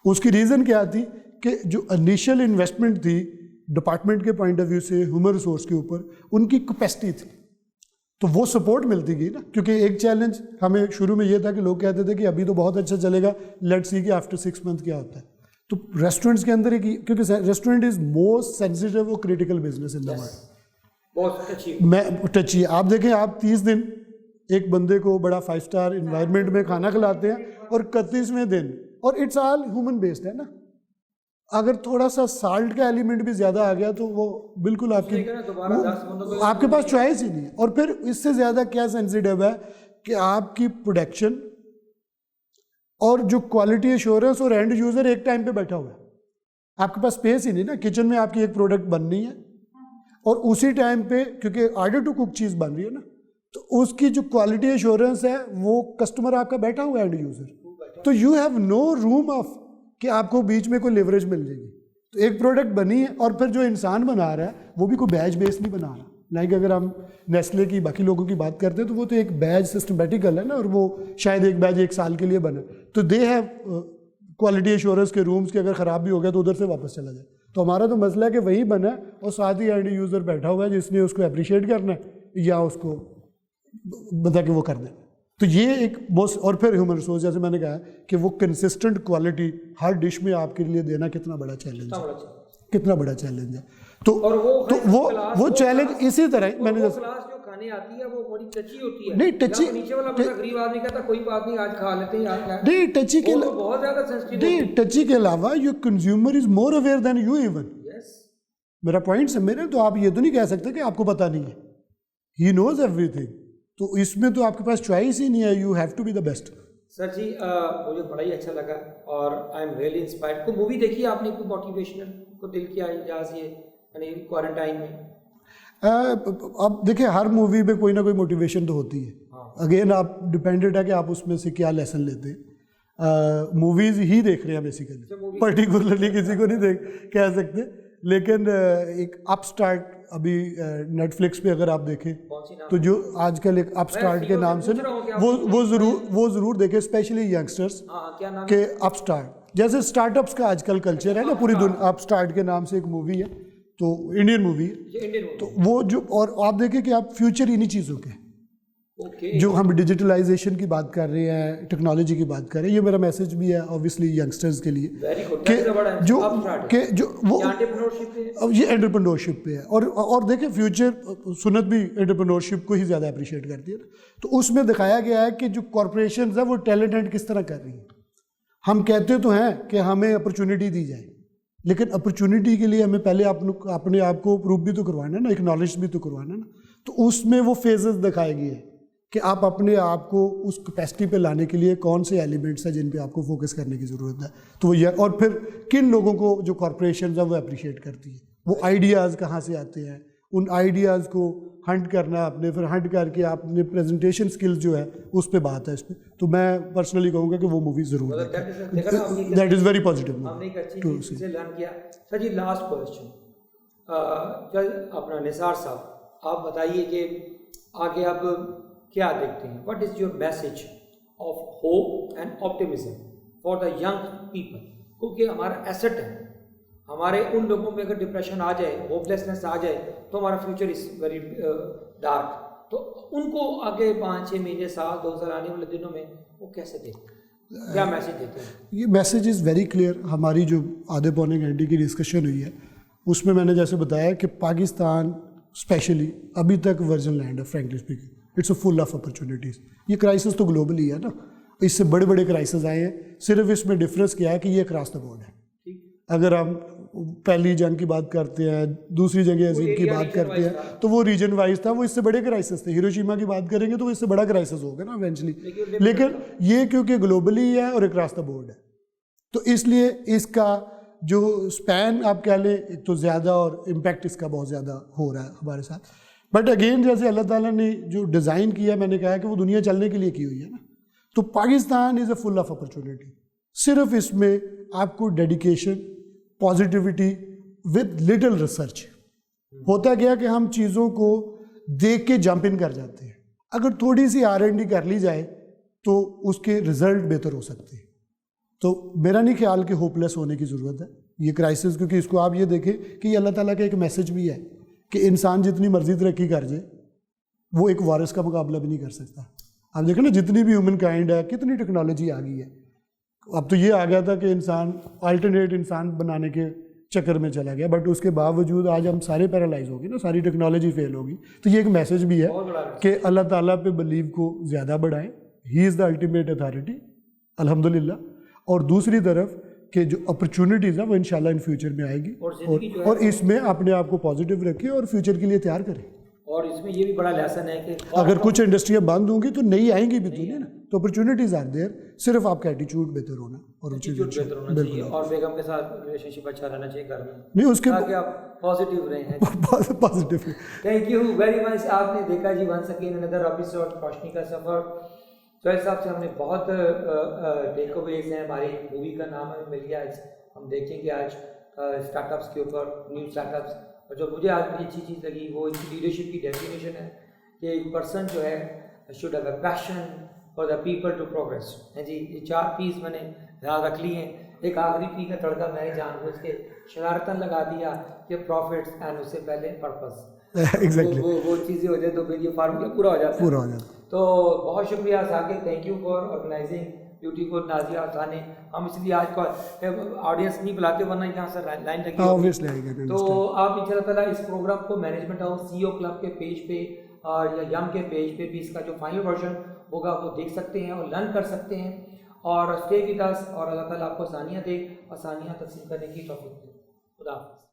اس کی ریزن کیا تھی کہ جو انیشیل انویسٹمنٹ تھی ڈپارٹمنٹ کے پوائنٹ آف ویو سے, ہیومن ریسورس کے اوپر ان کی کیپیسٹی تھی, تو وہ سپورٹ ملتی گئی نا. کیونکہ ایک چیلنج ہمیں شروع میں یہ تھا کہ لوگ کہتے تھے کہ ابھی تو بہت اچھا چلے گا, لیٹ سی کہ آفٹر 6 منتھ کیا ہوتا ہے. تو ریسٹورینٹس کے اندر کیونکہ ریسٹورینٹ از موسٹ سینسیٹیو اور critical business in the world, بہت ٹچی. آپ دیکھیں, آپ 30 دن ایک بندے کو بڑا 5 اسٹار انوائرمنٹ میں کھانا کھلاتے ہیں, اور 31ویں دن, اور اٹس آل ہیومن بیسڈ ہے نا, اگر تھوڑا سا سالٹ کا ایلیمنٹ بھی زیادہ آ گیا تو وہ بالکل آپ کے پاس چوائس ہی نہیں ہے. اور پھر اس سے زیادہ کیا سینسیٹیو ہے کہ آپ کی پروڈکشن اور جو کوالٹی ایشورنس اور اینڈ یوزر ایک ٹائم پہ بیٹھا ہوا ہے, آپ کے پاس اسپیس ہی نہیں نا. کچن میں آپ کی ایک پروڈکٹ بننی ہے, اور اسی ٹائم پہ کیونکہ آرڈر ٹو کوک چیز بن رہی ہے نا, تو اس کی جو کوالٹی ایشورنس ہے وہ کسٹمر آپ کا بیٹھا ہوا ہے اینڈ یوزر. تو you have no room of کہ آپ کو بیچ میں کوئی لیوریج مل جائے گی. تو ایک پروڈکٹ بنی ہے, اور پھر جو انسان بنا رہا ہے وہ بھی کوئی بیچ بیس نہیں بنا رہا. لائک اگر ہم نیسلے کی باقی لوگوں کی بات کرتے ہیں تو وہ تو ایک بیچ سسٹمیٹیکل ہے نا, اور وہ شاید ایک بیچ 1 سال کے لیے بنا. تو دے ہیو کوالٹی ایشورنس کے رومس کے, اگر خراب بھی ہو گیا تو ادھر سے واپس چلا جائے. تو ہمارا تو مسئلہ ہے کہ وہی بنا ہے, اور ساتھ ہی اینڈ یوزر بیٹھا ہوا ہے جس نے اس کو اپریشیٹ کرنا ہے یا اس کو بتا کہ وہ کر دیں. تو یہ ایک بہت, اور پھر ہیومن ریسورس جیسے میں نے کہا کہ وہ کنسسٹنٹ کوالٹی ہر ڈش میں آپ کے لیے دینا کتنا بڑا چیلنج ہے, کتنا بڑا چیلنج ہے. تو وہ چیلنج اسی طرح میں نے نہیں ٹچی ٹچی کے علاوہ your consumer is more aware than you even. میرا پوائنٹ ہے میرے, تو آپ یہ تو نہیں کہہ سکتے کہ آپ کو پتہ نہیں ہے, ہی نوز ایوری تھنگ. تو اس میں تو آپ کے پاس چوائس ہی نہیں ہے, you have to be the best. Sir ji مجھے بڑا ہی اچھا لگا, اور آئی ایم ریئلی انسپائرڈ. کوئی مووی دیکھی آپ نے, کوئی موٹیویشنل کو دل کی اعجاز یہ یعنی کوارنٹائن میں؟ اب دیکھیں ہر مووی میں کوئی نہ کوئی موٹیویشن تو ہوتی ہے. اگین آپ ڈپینڈنٹ ہے کہ آپ اس میں سے کیا لیسن لیتے ہیں. موویز ہی دیکھ رہے ہیں بیسیکلی, پرٹیکولرلی کسی کو نہیں کہہ سکتے. لیکن ایک اپ سٹارٹ ابھی نیٹ فلکس پہ اگر آپ دیکھیں تو جو آج کل ایک اپ سٹارٹ کے نام سے وہ ضرور دیکھیں, اسپیشلی ینگسٹرس کے اپ سٹارٹ. جیسے سٹارٹ اپس کا آج کل کلچر ہے نا پوری دنیا, اپ سٹارٹ کے نام سے ایک مووی ہے, تو انڈین مووی ہے. تو وہ جو, اور آپ دیکھیں کہ آپ فیوچر انہی چیزوں کے, جو ہم ڈیجیٹلائزیشن کی بات کر رہے ہیں, ٹیکنالوجی کی بات کر رہے ہیں. یہ میرا میسج بھی ہے اوبیسلی ینگسٹرز کے لیے کہ جو وہ یہ انٹرپرینورشپ پہ ہے. اور دیکھیں فیوچر سنت بھی انٹرپرینورشپ کو ہی زیادہ اپریشیٹ کرتی ہے. تو اس میں دکھایا گیا ہے کہ جو کارپوریشنز ہیں وہ ٹیلنٹ ہنٹ کس طرح کر رہی ہیں. ہم کہتے تو ہیں کہ ہمیں اپرچونٹی دی جائے, لیکن اپرچونٹی کے لیے ہمیں پہلے اپنے آپ کو پروو بھی تو کروانا ہے نا, ایکنالج بھی تو کروانا ہے نا. تو اس میں وہ فیزز دکھائے گئے ہیں کہ آپ اپنے آپ کو اس کیپیسٹی پہ لانے کے لیے کون سے ایلیمنٹس ہیں جن پہ آپ کو فوکس کرنے کی ضرورت ہے. تو وہ یہ, اور پھر کن لوگوں کو جو کارپوریشنز ہیں وہ اپریشیٹ کرتی ہیں, وہ آئیڈیاز کہاں سے آتے ہیں, ان آئیڈیاز کو ہنٹ کرنا اپنے, پھر ہنٹ کر کے آپ نے پریزنٹیشن سکلز جو ہے اس پہ بات ہے اس پہ. تو میں پرسنلی کہوں گا کہ وہ مووی ضرور دیکھیں, دیٹ از ویری پازیٹیو. ہم نے ایک اچھی چیز سے لرن کیا. سر جی لاسٹ کویسچن, اپنا نثار صاحب آپ بتائیے کہ آگے آپ کیا دیکھتے ہیں, what is your message of hope and optimism for the young people, کیونکہ ہمارا ایسٹ ہے, ہمارے ان لوگوں میں اگر ڈپریشن آ جائے, ہوپ لیسنس آ جائے تو ہمارا فیوچر از ویری ڈارک. تو ان کو آگے 5-6 مہینے, سال 2 سال آنے والے دنوں میں وہ کیسے دیکھتے ہیں, کیا میسج دیتے ہیں؟ یہ میسج از ویری کلیئر. ہماری جو آدھے پونے گھنٹے کی ڈسکشن ہوئی ہے اس میں نے جیسے بتایا کہ پاکستان اسپیشلی ابھی تک ورجن لینڈ ہے, frankly speaking it's a full of opportunities. یہ کرائسس تو گلوبلی ہے نا, اس سے بڑے بڑے کرائسس آئے ہیں, صرف اس میں ڈفرینس کیا ہے کہ یہ اکراس دا بورڈ ہے. اگر ہم پہلی جنگ کی بات کرتے ہیں, دوسری جنگ عظیم کی بات کرتے ہیں تو وہ ریجن وائز تھا, وہ اس سے بڑے کرائسس تھے. ہیروشیما کی بات کریں گے تو وہ اس سے بڑا کرائسس ہوگا نا ایونچولی, لیکن یہ کیونکہ گلوبلی ہے اور اکراس دا بورڈ ہے تو اس لیے اس کا جو اسپین آپ کہہ لیں ایک تو زیادہ, اور امپیکٹ اس کا بہت زیادہ ہو رہا ہے ہمارے ساتھ. بٹ اگین جیسے اللہ تعالیٰ نے جو ڈیزائن کیا, میں نے کہا کہ وہ دنیا چلنے کے لیے کی ہوئی ہے نا, تو پاکستان از اے فل آف اپرچونیٹی. صرف اس میں آپ کو dedication, positivity with little research. ہوتا گیا کہ ہم چیزوں کو دیکھ کے جمپ ان کر جاتے ہیں, اگر تھوڑی سی R&D کر لی جائے تو اس کے رزلٹ بہتر ہو سکتے ہیں. تو میرا نہیں خیال کہ ہوپ لیس ہونے کی ضرورت ہے یہ کرائسس, کیونکہ اس کو آپ یہ دیکھیں کہ یہ اللہ تعالیٰ کا ایک میسج بھی ہے کہ انسان جتنی مرضی ترقی کر جائے وہ ایک وائرس کا مقابلہ بھی نہیں کر سکتا. آپ دیکھیں نا جتنی بھی ہیومن کائنڈ ہے, کتنی ٹیکنالوجی آ گئی ہے. اب تو یہ آ گیا تھا کہ انسان الٹرنیٹ انسان بنانے کے چکر میں چلا گیا, بٹ اس کے باوجود آج ہم سارے پیرالائز ہو گئے نا, ساری ٹیکنالوجی فیل ہوگی. تو یہ ایک میسج بھی ہے کہ اللہ تعالیٰ پہ بلیو کو زیادہ بڑھائیں, ہی از دا الٹیمیٹ اتھارٹی الحمدللہ. اور دوسری طرف کہ جو اپرچونیٹیز ہیں وہ انشاءاللہ ان فیوچر میں آئے گی, اور اس میں اپنے آپ کو پازیٹیو رکھیں اور فیوچر کے لیے تیار کریں. اور اس میں یہ بھی بڑا لیسن ہے کہ اگر کچھ انڈسٹریاں بند ہوں گی تو نئی آئیں گی بھی تو نہیں نا, تو اپرچونیٹیز آر دیئر, صرف آپ کا ایٹیچیوڈ بہتر ہونا اور بہتر ہونا چاہیے, اور بیگم کے ساتھ ریلیشن شپ اچھا رہنا چاہیے گھر میں, نہیں اس کے تاکہ آپ پازیٹیو رہے ہیں. پازیٹیو. تھینک یو ویری مچ. آپ نے دیکھا جی ونس اگین اندر ایپیسوڈ روشنی کا سفر. سہیل صاحب سے ہم نے بہت ٹیک اویز ہیں, ہماری مووی کا نام ہمیں مل گیا. ہم دیکھیں گے آج اسٹارٹ اپس کے اوپر, نیو اسٹارٹ اپس. اور جو مجھے آج بڑی اچھی چیز لگی وہ اس کی لیڈرشپ کی ڈیفینیشن ہے کہ ایک پرسن جو ہے should have a passion for the people to progress. ہیں جی, یہ 4 پیس میں نے یاد رکھ لی ہیں. ایک آخری پی کا تڑکا میں نے جان بوجھ کے شرارتاً لگا دیا کہ پروفٹس اینڈ اس سے پہلے پرپس. وہ چیزیں ہو جائے تو پھر یہ فارمولا پورا ہو جاتا ہے. تو بہت شکریہ Saqib, thank you for organizing beautiful Nazia افسانے. ہم اس لیے آج کا آڈینس نہیں بلاتے ورنہ یہاں سے لائن لگی ہوگی. تو آپ ان شاء اللہ تعالیٰ اس پروگرام کو مینجمنٹ ہاؤس CEO کلب کے پیج پہ اور یا یم کے پیج پہ بھی اس کا جو فائنل ورژن ہوگا وہ دیکھ سکتے ہیں اور لرن کر سکتے ہیں. اور اسٹے ود اس, اور اللہ تعالیٰ آپ کو آسانیاں دے, آسانیاں تقسیم کرنے کی توفیق دے. خدا حافظ.